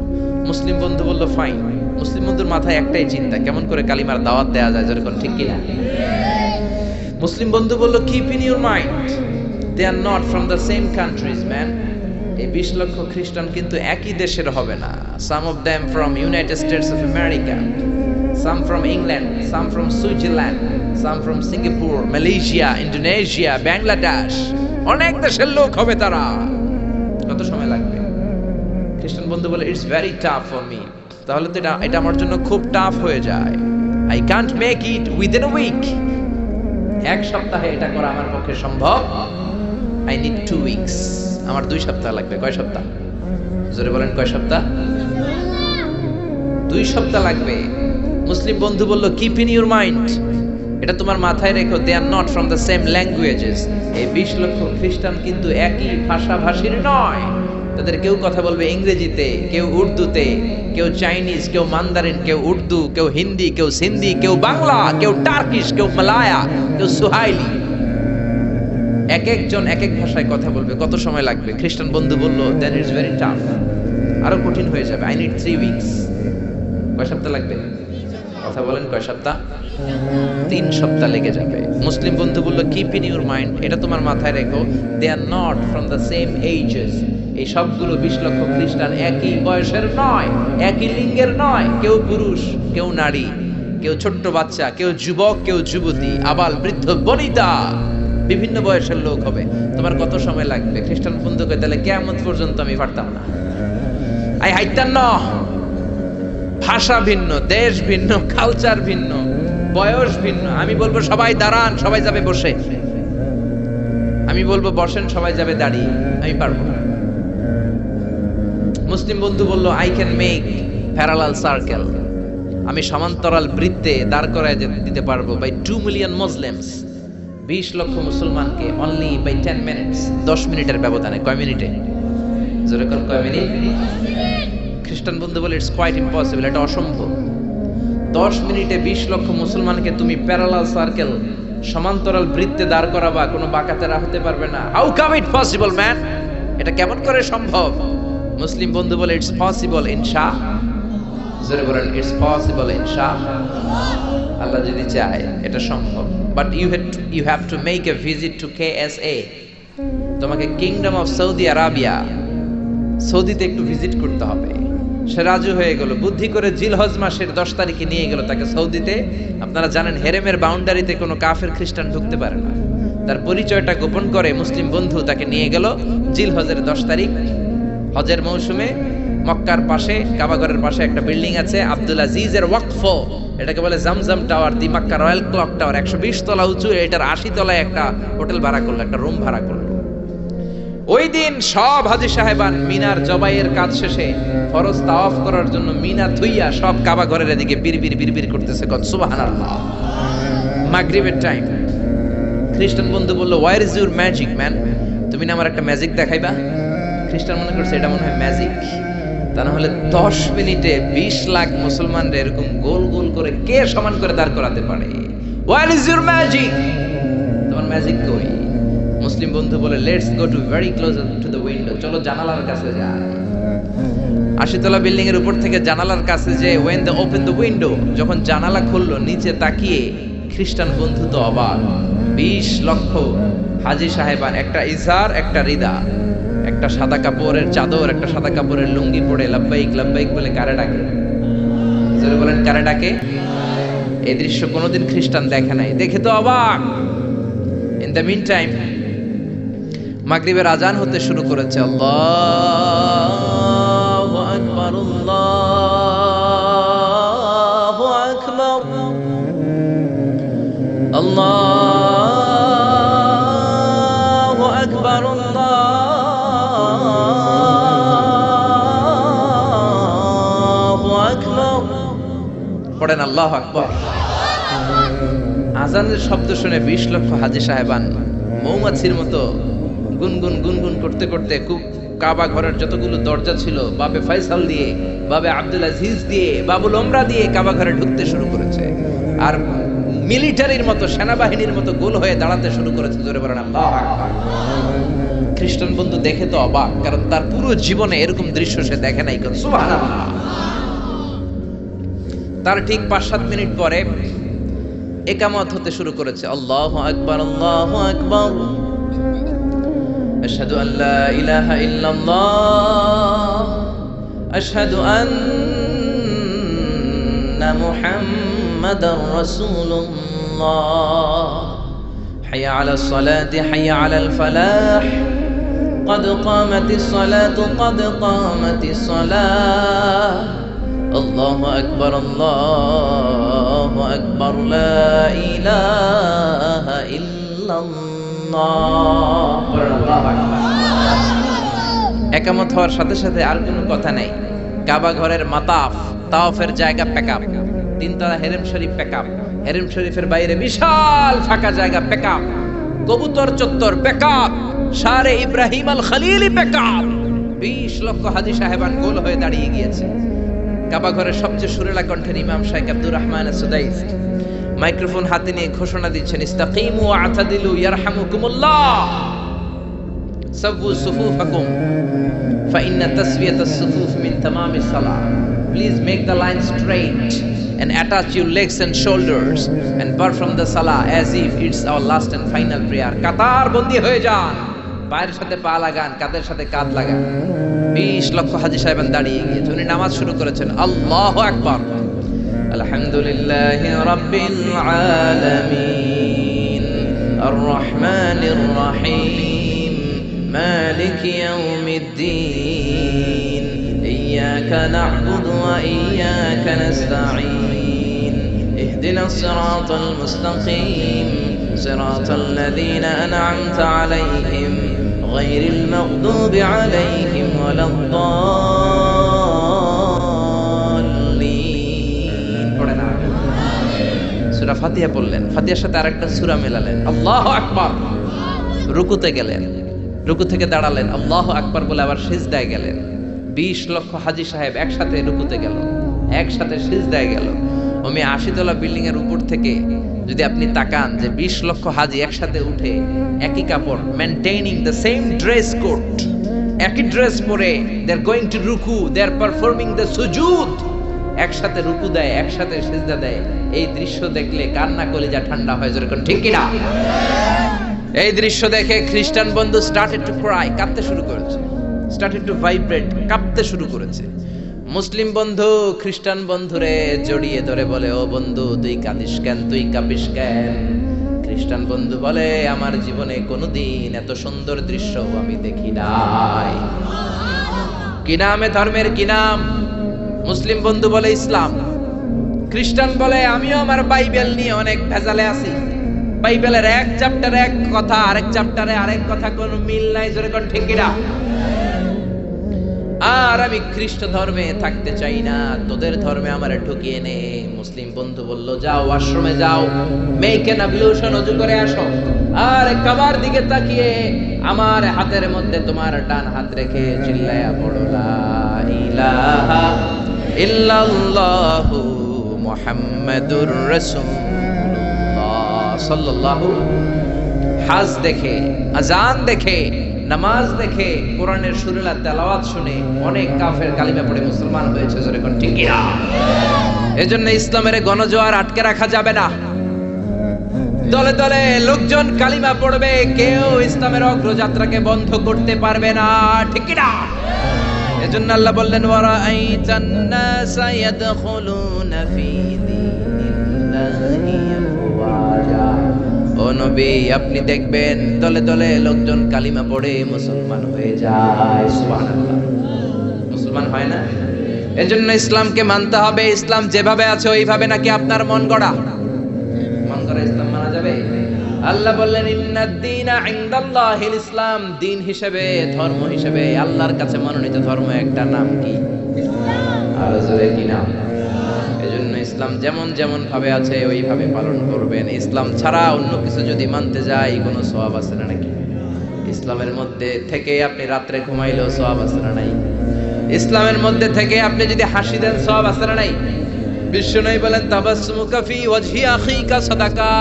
মুসলিম বন্ধু বলল, ফাইন। মুসলিম বন্ধুর মাথায় একটাই চিন্তা, কেমন করে কালিমার দাওয়াত দেয়া যায়, যেরকম, ঠিক কিনা? মুসলিম বন্ধু বলল, keep in your mind, they are not from the same countries man. এই 20 লক্ষ খ্রিস্টান কিন্তু একই দেশের হবে না। Some of them from United States of America, some from England, some from Switzerland, some from Singapore, Malaysia, Indonesia, Bangladesh, অনেক দেশের লোক হবে তারা। কত সময় লাগবে? খ্রিস্টান বন্ধু বলে, it's very tough for me. তাহলে তো এটা আমার জন্য খুব টাফ হয়ে যায়। I can't make it within a week. 1 সপ্তাহে এটা করা আমার পক্ষে সম্ভব। I need 2 weeks. আমার 2 সপ্তাহ লাগবে। কয় সপ্তাহ? জোরে বলেন, কয় সপ্তাহ? 2 সপ্তাহ লাগবে। মুসলিম বন্ধু বলল, কিপ ইন ইউর মাইন্ড, এটা তোমার মাথায় রেখো, they are not from the same languages. এই 20 লক্ষ খ্রিস্টান কিন্তু একই ভাষাভাষীর নয়। তাদের কেউ কথা বলবে ইংরেজিতে, কেউ উর্দুতে, কেউ চাইনিজ, কেউ মান্দারিন, কেউ উর্দু, কেউ হিন্দি, কেউ সিন্ধি, কেউ বাংলা, কেউ টার্কিশ, কেউ মালায়া, কেউ সুহাইলি। এক একজন এক এক ভাষায় কথা বলবে, কত সময় লাগবে? খ্রিস্টান বন্ধু বলল, দ্যাট ইজ ভেরি টাফ, আরো কঠিন হয়ে যাবে। I need 3 weeks. কয় সপ্তাহ লাগবে? কথা বলেন, কয় সপ্তাহ? 3 সপ্তাহ লেগে যাবে। মুসলিম বন্ধু বলল, কিপ ইন ইউর মাইন্ড, এটা তোমার মাথায় রেখো, they are not from the same ages. এই সবগুলো 20 লক্ষ খ্রিস্টান একই বয়সের নয়, একই লিঙ্গের নয়। কেউ পুরুষ, কেউ নারী, কেউ ছোট্ট বাচ্চা, কেউ যুবক, কেউ যুবতী, আবাল বৃদ্ধ বনিতা, বিভিন্ন বয়সের লোক হবে। তোমার কত সময় লাগবে? খ্রিস্টান বন্ধুকে, তাহলে কিয়ামত পর্যন্ত আমি পারতাম না। আই হাইতাম না। ভাষা ভিন্ন, দেশ ভিন্ন, কালচার ভিন্ন, বয়স ভিন্ন। আমি বলবো সবাই দাঁড়ান, সবাই যাবে বসে। আমি বলবো বসেন, সবাই যাবে দাঁড়িয়ে। আমি পারবো না। মুসলিম বন্ধু বলল, I can make parallel circle, আমি সমান্তরাল বৃত্তে দাঁড় করায় দিতে পারবো বাই 2 মিলিয়ন মুসলিমস, 20 লক্ষ মুসলমানকে, অনলি বাই 10 মিনিটস, 10 মিনিটের ব্যবধানে। কয় মিনিটে? জোরে কোন, কয় মিনিট? খ্রিস্টান বন্ধু বলে, ইটস কোয়াইট ইম্পসিবল, এটা অসম্ভব। 10 মিনিটে 20 লক্ষ মুসলমানকে তুমি প্যারালাল সার্কেল, সমান্তরাল বৃত্তে দাঁড় করাবা, কোনো বাঁকাতেরা হতে পারবে না। How come it possible man? এটা কেমন করে সম্ভব? মুসলিম বন্ধু বলে, ইটস পসিবল ইনশাআল্লাহ। জোরে বলেন, ইটস পসিবল ইনশাআল্লাহ। আল্লাহ যদি চায় এটা সম্ভব। But you have to make a visit to KSA। তোমাকে কিংডম অফ সৌদি আরাবিয়া, সৌদিতে একটু ভিজিট করতে হবে। সে রাজু হয়ে গেল, বুদ্ধি করে জিলহজ মাসের 10 তারিখে নিয়ে গেল তাকে সৌদিতে। আপনারা জানেন, হেরেমের বাউন্ডারিতে কোনো কাফের খ্রিস্টান ঢুকতে পারে না। তার পরিচয়টা গোপন করে মুসলিম বন্ধু তাকে নিয়ে গেল জিলহজের 10 তারিখ, হজের মৌসুমে। মক্কার পাশে, কাবাঘরের পাশে একটা বিল্ডিং আছে, আব্দুল আজিজের ওয়াকফ, এটাকে বলে জামজাম টাওয়ার, দি মক্কা রয়্যাল ক্লক টাওয়ার। 120 তলা উঁচু, এটার 80 তলায় একটা হোটেল ভাড়া করলো, একটা রুম ভাড়া করলো। ওই দিন সব হাজী সাহেবান মিনার জবাইয়ের কাজ শেষে ফরজ তাওয়াফ করার জন্য মিনা থুইয়া সব কাবা ঘরের এদিকে বিড়বিড় করতেছে, কত সুবহানাল্লাহ। মাগরিবের টাইম। খ্রিস্টান বন্ধু বলল, where is your magic man? তুমি না আমার একটা ম্যাজিক দেখাইবা? খ্রিস্টান মনে করছে এটা মনে হয় ম্যাজিক। তা না হলে 10 মিনিটে 20 লাখ মুসলমানরা এরকম গোল গোল করে কে সমান করে দাঁড় করাতে পারে? What is your magic? তোমার ম্যাজিক কই? মুসলিম বন্ধু বলে, let's go to very close to the window, চলো জানালার কাছে যাই। 80 তলা বিল্ডিং এর উপর থেকে জানালার কাছে যে when they open the window, যখন জানালা খুললো নিচে তাকিয়ে খ্রিস্টান বন্ধু তো অবাক। 20 লক্ষ হাজী সাহেবান, একটা ইজার একটা রিদা, একটা সাদা কাপড়ের চাদর একটা সাদা কাপড়ের লুঙ্গি পরে লাব্বাইক লাব্বাইক বলে কারে ডাকে? জোরে বলেন, কারে ডাকে? এই দৃশ্য কোনোদিন খ্রিস্টান দেখে নাই, দেখে তো অবাক। ইন দ্য মিন টাইম মাগরিবের আজান হতে শুরু করেছে। আল্লাহু আকবার, আল্লাহু আকবার, আল্লাহু আকবার, আল্লাহু আকবার। পড়েন আল্লাহু আকবার। আজানের শব্দ শুনে 20 লক্ষ হাজী সাহেবান মৌমাছির মতো গুনগুন গুনগুন করতে করতে কাবা ঘরের যতগুলো দরজা ছিল বাবে ফয়সাল দিয়ে, বাবে আব্দুল আজিজ দিয়ে, বাবুল ওমরা দিয়ে কাবা ঘরে ঢুকতে শুরু করেছে। আর মিলিটারির মতো, সেনাবাহিনীর মতো গোল হয়ে দাঁড়াতে শুরু করেছে। জোরে বলেন আল্লাহু আকবার। খ্রিস্টান বন্ধু দেখে তো অবাক, কারণ তার পুরো জীবনে এরকম দৃশ্য সে দেখে নাই। সুবহানাল্লাহ। তার ঠিক 5-7 মিনিট পরে ইকামত হতে শুরু করেছে। আল্লাহু আকবার, আল্লাহু আকবার, আশহাদু আল্লা ইলাহা ইল্লাল্লাহ, আশহাদু আন্না মুহাম্মাদার রাসূলুল্লাহ, হাইয়া আলাস সালাতি হাইয়া আলাল ফালাহ, قد قامت الصلاة قد قامت الصلاة، الله أكبر الله أكبر لا إله إلا الله। একামত হওয়ার সাথে সাথে আর কোনো কথা নাই। কাবা ঘরের মাতাফ তাওয়াফের জায়গা প্যাকআপ, 3 তলা হেরেম শরীফ প্যাকআপ, হেরেম শরীফের বাইরে বিশাল ফাঁকা জায়গা প্যাকআপ, কবুতর চত্বর প্যাকআপ, শারে ইব্রাহিম আল খলিলি প্যাকআপ। 20 লক্ষ হাজী সাহেবান গোল হয়ে দাঁড়িয়ে গিয়েছে। কাবা ঘরের সবচেয়ে সুরেলা কণ্ঠের ইমাম শাইখ আব্দুর রহমান আস-সুদাইস মাইক্রোফোন হাতে নিয়ে ঘোষণা দিচ্ছেন, ইস্তাকিমু ওয়া আতাদিলু ইয়ারহামুকুমুল্লাহ, সাব্বু সুফুফাকুম ফাইন্না তাসবিয়াতাস সুফুফ মিন তামামিস সালাহ। Please make the line straight and attach your legs and shoulders and perform the salah as if it's our last and final prayer. কাতার বন্দী হয়ে যান, পায়ের সাথে পা লাগান, কাঁধের সাথে কাঁধ লাগান। 20 লক্ষ হাজী সাহেবান দাঁড়িয়ে গিয়েছে। উনি নামাজ শুরু করেছেন। আল্লাহু আকবার। আলহামদুলিল্লাহি রাব্বিল আলামিন আর রহমানির রহিম মালিকি ইয়াউমিদ্দিন ইয়্যাকা না'বুদু ওয়া ইয়্যাকা নাস্তাঈন ইহদিনাস সিরাতাল মুস্তাকিম সিরাতাল লাযীনা আন'আমতা আলাইহিম غير المغضوب عليهم ولا الضالين। সূরা ফাতিহা পড়লেন, ফাতিহার সাথে আরেকটা সূরা মেলালেন, আল্লাহু আকবার। রুকুতে গেলেন, রুকু থেকে দাঁড়ালেন, আল্লাহু আকবার বলে আবার সিজদায় গেলেন। 20 লক্ষ হাজী সাহেব একসাথে রুকুতে গেল, একসাথে সিজদায় গেল। আমি 80 তলা বিল্ডিং এর উপর থেকে যদি আপনি তাকান যে 20 লক্ষ হাজী একসাথে উঠে একই কাপড়, maintaining the same dress code, একই ড্রেস পরে দে আর গোইং টু রুকু, দে আর পারফর্মিং দ্য সুজুদ, একসাথে রুকু দেয়, একসাথে সিজদা দেয়। এই দৃশ্য দেখলে কান্না কলিজা ঠান্ডা হয়, যেরকম ঠিক কি না? এই দৃশ্য দেখে খ্রিস্টান বন্ধু স্টার্টেড টু ক্রাই, কাঁদতে শুরু করেছে, স্টার্টেড টু ভাইব্রেট, কাঁপতে শুরু করেছে। মুসলিম বন্ধু খ্রিস্টান বন্ধুরে জড়িয়ে ধরে বলে, ও বন্ধু তুই কাঁদিস কেন, তুই কাঁপিস কেন? খ্রিস্টান বন্ধু বলে, আমার জীবনে কোনোদিন এত সুন্দর দৃশ্য আমি দেখি নাই। কি নামে ধর্মের কি নাম? মুসলিম বন্ধু বলে ইসলাম। খ্রিস্টান বলে, আমিও আমার বাইবেল নিয়ে অনেক ভেজালে আছি, বাইবেলের এক চ্যাপ্টারে এক কথা, আরেক চ্যাপ্টারে আরেক কথা, কোনো মিল নাই। জোরে কোন ঠিক কিনা? আর আমি খ্রিস্ট ধর্মে থাকতে চাই না, তোদের ধর্মে আমারে ঢুকিয়ে নে। মুসলিম বন্ধু বলল, যাও আশ্রমে যাও, মেক এন অ্যাবলিউশন, ওযু করে আসো, আর কাবার দিকে তাকিয়ে আমার হাতের মধ্যে তোমার ডান হাত রেখে চিল্লায়া পড়ো লা ইলাহা ইল্লাল্লাহু মুহাম্মাদুর রাসূলুল্লাহ সাল্লাল্লাহু। হাজ দেখে, আজান দেখে, নামাজ দেখে, কোরআনের সুরেলা তেলাওয়াত শুনে অনেক কাফের কালিমা পড়ে মুসলমান হয়েছে। জোরে কোন ঠিক কিনা? এজন্য ইসলামের গণজোয়ার আটকে রাখা যাবে না। দলে দলে লোকজন কালিমা পড়বে, কেউ ইসলামের অগ্রযাত্রাকে বন্ধ করতে পারবে না। ঠিক কিনা? এজন্য আল্লাহ বললেন, ওয়ারাআইতান নাসা ইয়াদখুলুনা ফী দীনিল্লাহি আফওয়াজা। ও নবী, আপনি দেখবেন দলে দলে লোকজন কালিমা পড়ে মুসলমান হয়ে যায়। সুবহানাল্লাহ। মুসলমান হয় না? এজন্য ইসলামকে মানতে হবে। ইসলাম যেভাবে আছে ওইভাবে, নাকি আপনার মন গড়া? মন গড়া ইসলাম মানা যাবে? আল্লাহ বললেন, ইন্নাদ দীনা ইনদাল্লাহিল ইসলাম। দিন হিসেবে, ধর্ম হিসেবে আল্লাহর কাছে মনোনীত ধর্ম একটা নাম কি? আর জোরে কি নাম? এজন্য ইসলাম যেমন যেমন ভাবে আছে ওইভাবে পালন করবেন। ইসলাম ছাড়া অন্য কিছু যদি মানতে যাই, কোনো সওয়াব আছে না নাকি? ইসলামের মধ্যে থেকে আপনি রাত্রে ঘুমাইলেও সওয়াব আছে না নাই? ইসলামের মধ্যে থেকে আপনি যদি হাসি দেন, সওয়াব আছে না নাই? বিশ্বনবী বলেন, তাবাসসুমুকা ফি ওয়াজহি আখিকা সাদাকা।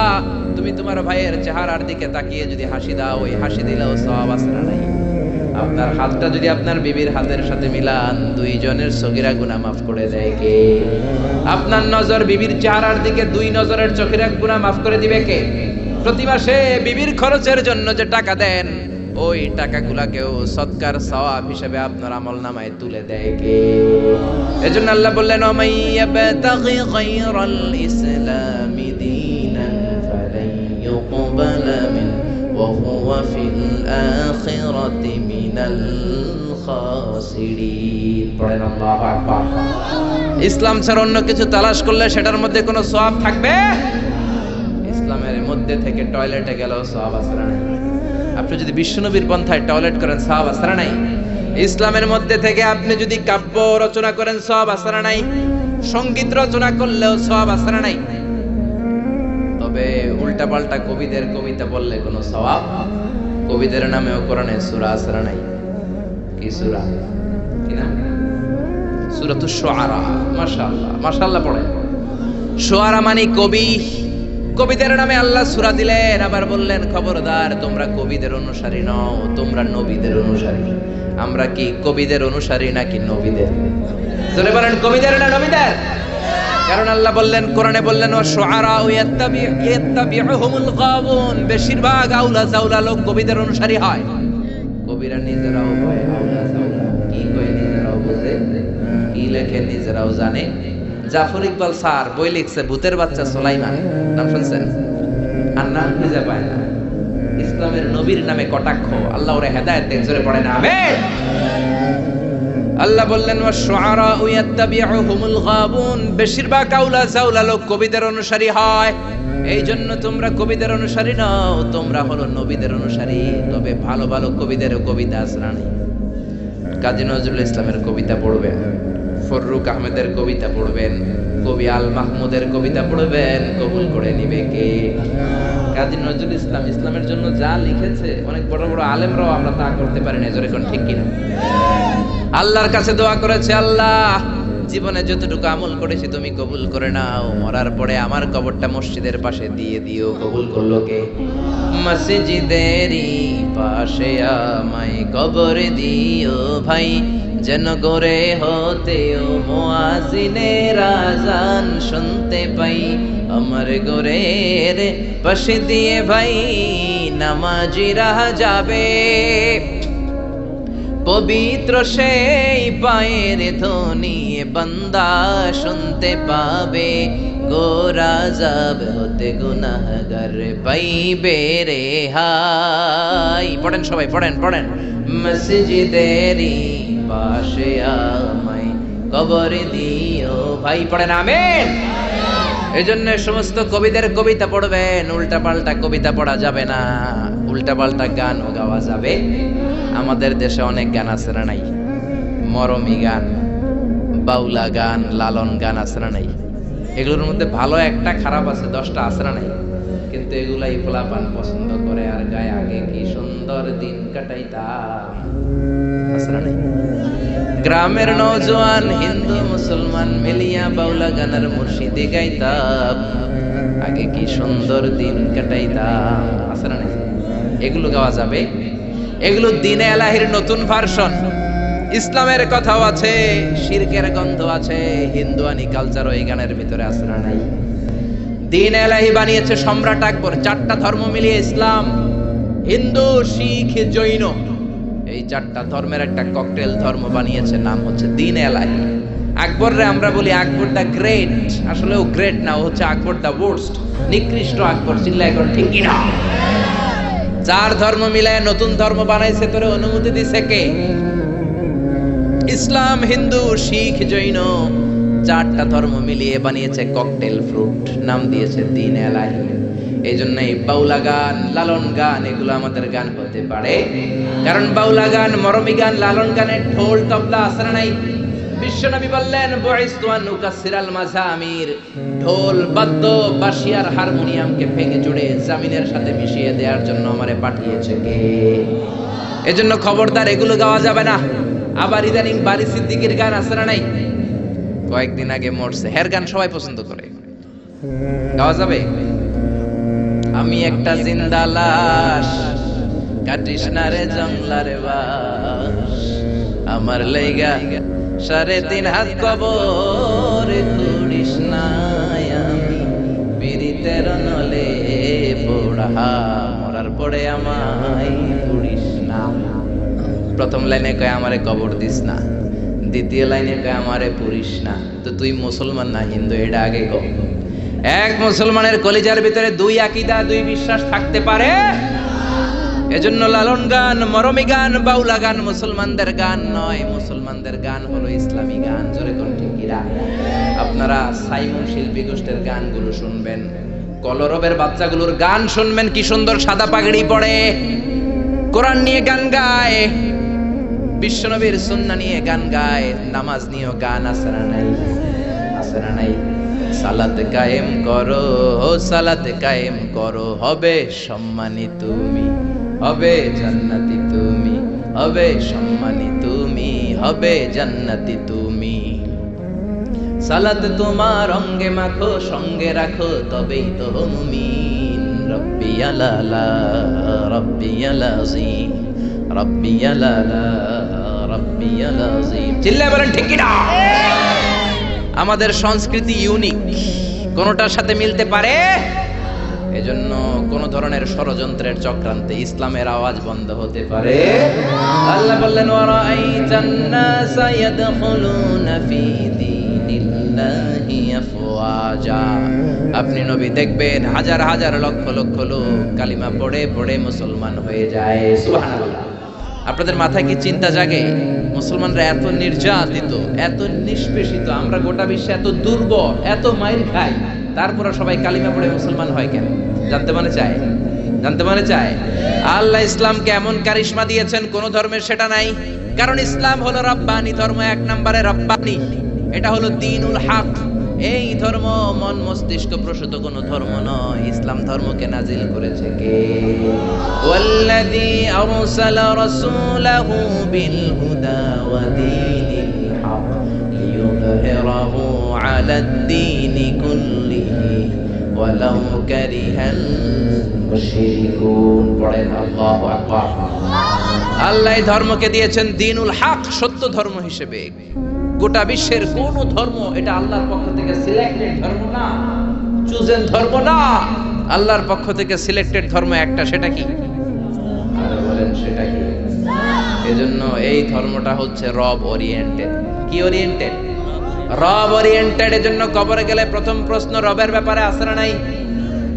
তুমি তোমার ভাইয়ের চেহারার দিকে তাকিয়ে যদি হাসি দাও, ওই হাসি দিলেও সওয়াব আছে না নাই? আপনার হাতটা যদি আপনার বিবির হাতের সাথে মিলান, দুইজনের সগীরা গুনাহ মাফ করে দেয় কে? আপনার নজর বিবির চেহারার দিকে, দুই নজরের চোখের গুনাহ মাফ করে দিবে কে? প্রতি মাসে বিবির খরচের জন্য যে টাকা দেন, ওই টাকাগুলাকেও সদকার সওয়াব হিসেবে আপনার আমলনামায় তুলে দেয় কে? এজন্য আল্লাহ বললেন, ওমাইয়াবতাগি গায়রাল ইসলামি দীনান ফালান ইউকবালা মিন ওয়া হুয়া ফিল আখিরাতি মিনাল খাসিরিন। পড়েন আল্লাহু আকবার। ইসলাম ছাড়া অন্য কিছু তালাশ করলে সেটার মধ্যে কোনো সওয়াব থাকবে? ইসলামের মধ্যে থেকে টয়লেটে গেলেও সওয়াব আছে না? আপনি যদি বিশ্বনবীর পন্থায় টয়লেট করেন, সওয়াব আছে না নাই? ইসলামের মধ্যে থেকে আপনি যদি কাব্য রচনা করেন, সওয়াব আছে না নাই? সঙ্গীত রচনা করলেও সওয়াব আছে না নাই? তবে উল্টা পাল্টা কবিদের কবিতা বললে কোনো সওয়াব? কবিদের নামেও কোরআনে সূরা আছে না নাই? কি সূরা? কি নাম? সূরাতুশ শুআরা। মাশাআল্লাহ, মাশাআল্লাহ পড়েন। শুআরা মানে কবি। কবিদের নামে আল্লাহ সূরা দিলেন, আবার বললেন, খবরদার তোমরা কবিদের অনুসারী নও, তোমরা নবীদের অনুসারী। আমরা কি কবিদের অনুসারী নাকি নবীদের? জোরে বলেন, কবিদের না নবীদের? কারণ আল্লাহ বললেন, কোরআনে বললেন, ওয়াশুআরা ইয়াত্তাবিউহুমুল গাবুন। বেশিরভাগ আউলা জাউলা লোক কবিদের অনুসারী হয়। কবিরা নিজেরাও হয় আউলা জাউলা। কি কয় নিজেরাও বোঝে, কি লেখে নিজেরাও জানে। জাফর ইকবাল স্যার বই লিখছে, ভূতের বাচ্চা সুলাইমান। নাম শুনছেন? আর নাম খুঁজে পায় না। ইসলামের নবীর নামে কটাক্ষ। আল্লাহ ওরে হেদায়েত দেন। জোরে পড়ে না আমিন। আল্লাহ বললেন, ওয়াশুআরা ইয়াত্তাবিউহুমুল গাবুন। বেশিরভাগ আউলা জাউলা লোক কবিদের অনুসারী হয়। এই জন্য তোমরা কবিদের অনুসারী নও, তোমরা হলো নবীদের অনুসারী। তবে ভালো ভালো কবিদেরও কবিতা আছে না? কাজী নজরুল ইসলামের কবিতা পড়বেন, ফররুক আহমেদের কবিতা পড়বেন, কবি আল মাহমুদের কবিতা পড়বেন, কবুল করে নিবে কে? কাজী নজরুল ইসলাম ইসলামের জন্য যা লিখেছে, অনেক বড় বড় আলেমরাও আমরা তা করতে পারি না। জোরে কোন ঠিক কিনা? আল্লাহর কাছে দোয়া করেছে, আল্লাহ জীবনে যতটুকু আমল করেছি তুমি কবুল করে নাও, মরার পরে আমার কবরটা মসজিদের পাশে দিয়ে দিও। কবুল করলো কে? মসজিদেরই পাশে আমায় কবর দিও ভাই, যেন গরে হতেও মুয়াজ্জিনের আযান শুনতে পাই। আমার গোরের পাশে দিয়ে ভাই নামাজিরা যাবে, পবিত্র সেই পায়ের ধ্বনি বান্দা শুনতে পাবে। গোরা যাব হতে গুনাহগার পাইবে রে হাই। পড়েন সবাই, পড়েন পড়েন। মসজিদেরই পাশে আমায় কবর দিও ভাই। পড়েন আমিন। এই জন্য সমস্ত কবিদের কবিতা পড়বেন, উল্টা পাল্টা কবিতা পড়া যাবে না, উল্টা পাল্টা গানও গাওয়া যাবে। আমাদের দেশে অনেক গান আছে না নাই? মরমী গান, বাউলা গান, লালন গান আছে না নাই? এগুলোর মধ্যে ভালো একটা, খারাপ আছে 10টা, আছে না নাই? কিন্তু এগুলাই পোলাপান পছন্দ করে আর গায়ে, আগে কি সুন্দর দিন কাটাইতাম, আছে না নাই? গ্রামের নওজোয়ান হিন্দু মুসলমান মিলিয়া বাউলা গানের মুর্শিদি গাইতাম, আগে কি সুন্দর দিন কাটাইতাম, আছে না নাই? এগুলো গাওয়া যাবে? এগুলো দ্বীনে এলাহির নতুন ভার্সন। ইসলামের কথাও আছে, শিরকের গন্ধ আছে, হিন্দুয়ানি কালচারও এই গানের ভিতরে আছে না নাই? দ্বীনে এলাহি বানিয়েছে সম্রাট আকবর, 4টা ধর্ম মিলিয়ে ইসলাম, হিন্দু, শিখ, জৈন, এই 4টা ধর্মের একটা ককটেল ধর্ম বানিয়েছে, নাম হচ্ছে দ্বীনে এলাহি। আকবর রে আমরা বলি আকবর দা গ্রেট, আসলে ও গ্রেট না, ও হচ্ছে আকবর দা ওয়ার্স্ট, নিকৃষ্ট আকবর। চিল্লায় এখন ঠিক কি না? 4 ধর্ম মিলায় নতুন ধর্ম বানাইছে, তোরে অনুমতি দিছে কে? ইসলাম, হিন্দু, শিখ, জৈন, 4টা ধর্ম মিলিয়ে বানিয়েছে ককটেল ফ্রুট, নাম দিয়েছে দ্বীনে এলাহি। এই জন্য এই বাউলা গান, লালন গান, এগুলো আমাদের গান হতে পারে, কারণ বাউলা গান, মরমী গান, লালন গানের ঢোল তবলা আছে না নাই? বিশ্বনবী বললেন বুইসতু আন উকাসসিরাল মাযামির, ঢোল, বাদ্য, বাঁশি আর হারমোনিয়ামকে ভেঙে চুড়ে জামিনের সাথে মিশিয়ে দেওয়ার জন্য আমারে পাঠিয়েছে কে? এজন্য খবরদার এগুলো গাওয়া যাবে না। আবার ইদানিং বারি সিদ্দিকীর গান আছে না নাই? কয়েকদিন আগে মরছে, হের গান সবাই পছন্দ করে, গাওয়া যাবে? আমি একটা জিন্দা লাশ, কাটিস না রে জংলার বাস, আমার লাইগা 3.5 হাত কবর খুঁড়িস না, আমি পীড়িতের নলে পোড়া, মরার পরে আমায় পুড়িস না। প্রথম লাইনে কয় আমারে কবর দিস না, দ্বিতীয় লাইনে কয় আমারে পুড়িস না। তো তুই মুসলমান না হিন্দু, এটা আগে কও। এক মুসলমানের কলিজার ভিতরে 2 আকীদা, 2 বিশ্বাস থাকতে পারে? এজন্য লালন গান, মরমী গান, বাউলা গান মুসলমানদের গান নয়, মুসলমানদের গান হলো ইসলামী গান। জোরে কোন ঠিক কিরা? আপনারা সাইমন শিল্পী গোষ্ঠীর গানগুলো শুনবেন, কলরবের বাচ্চাগুলোর গান শুনবেন, কি সুন্দর সাদা পাগড়ি পরে কোরআন নিয়ে গান গায়, বিশ্বনবীর সুন্নাহ নিয়ে গান গায়, নামাজ নিয়েও গান আছে না নাই? আছে না নাই? সালাত কায়েম করো, সালাত কায়েম করো, হবে সম্মানী তুমি, হবে জান্নাতি তুমি, হবে সম্মানী তুমি, হবে জান্নাতি তুমি। সালাত তোমার অঙ্গে মাখো, সঙ্গে রাখো, তবেই তো মুমিন। রব্বিয়াল আলা, রব্বিয়াল আযীম, রব্বিয়াল আলা, রব্বিয়াল আযীম। চিল্লায় বলেন ঠিক কি না? আমাদের সংস্কৃতি ইউনিক, কোনটার সাথে মিলতে পারে? এজন্য কোন ধরনের ষড়যন্ত্রের চক্রান্তে ইসলামের আওয়াজ বন্ধ হতে পারে? আল্লাহ বললেন ওয়ারাআইতান নাসা ইয়াদখুলুনা ফি দীনিল্লাহি আফওয়াজা, আপনি নবী দেখবেন হাজার হাজার লক্ষ লক্ষ লোক কালিমা পড়ে পড়ে মুসলমান হয়ে যায়। সুবহানাল্লাহ। আপনাদের মাথায় কি চিন্তা জাগে? মুসলমানরা এত নির্যাতিত, এত নিষ্পেষিত, আমরা গোটা বিশ্বে এত দুর্বল, এত মাইর খাই, তারপরে সবাই কালিমা পড়ে মুসলমান হয় কেন? জানতে মনে চায়? জানতে মনে চায়? আল্লাহ ইসলামকে এমন কারিশমা দিয়েছেন, কোন ধর্মের সেটা নাই। কারণ ইসলাম হলো রব্বানি ধর্ম, 1 নম্বরে রব্বানি, এটা হলো দ্বীনুল হক। এই ধর্ম মন মস্তিষ্ক প্রসূত কোন ধর্ম নয়। ইসলাম ধর্মকে নাজিল করেছে কে? ওয়াল্লাযী আরসালা রাসূলাহু বিল হুদা ওয়া দীনিল হক লিইয়ুযহিরাহু আলাদ দীনি কুল্লিহি ওয়ালাউ কারিহাল মুশরিকুন। পড়েন আল্লাহু আকবার। আল্লাহ এই ধর্মকে দিয়েছেন দ্বীনুল হক, সত্য ধর্ম হিসেবে। গোটা বিশ্বের কোন ধর্ম এটা আল্লাহর পক্ষ থেকে সিলেক্টেড ধর্ম না, চুজেন ধর্ম না। আল্লাহর পক্ষ থেকে সিলেক্টেড ধর্ম একটা, সেটা কি? আরে বলেন সেটা কি? এজন্য এই ধর্মটা হচ্ছে রব ওরিয়েন্টেড। কি ওরিয়েন্টেড? রব ওরিয়েন্টেড। এজন্য কবরে গেলে প্রথম প্রশ্ন রবের ব্যাপারে আছে না নাই?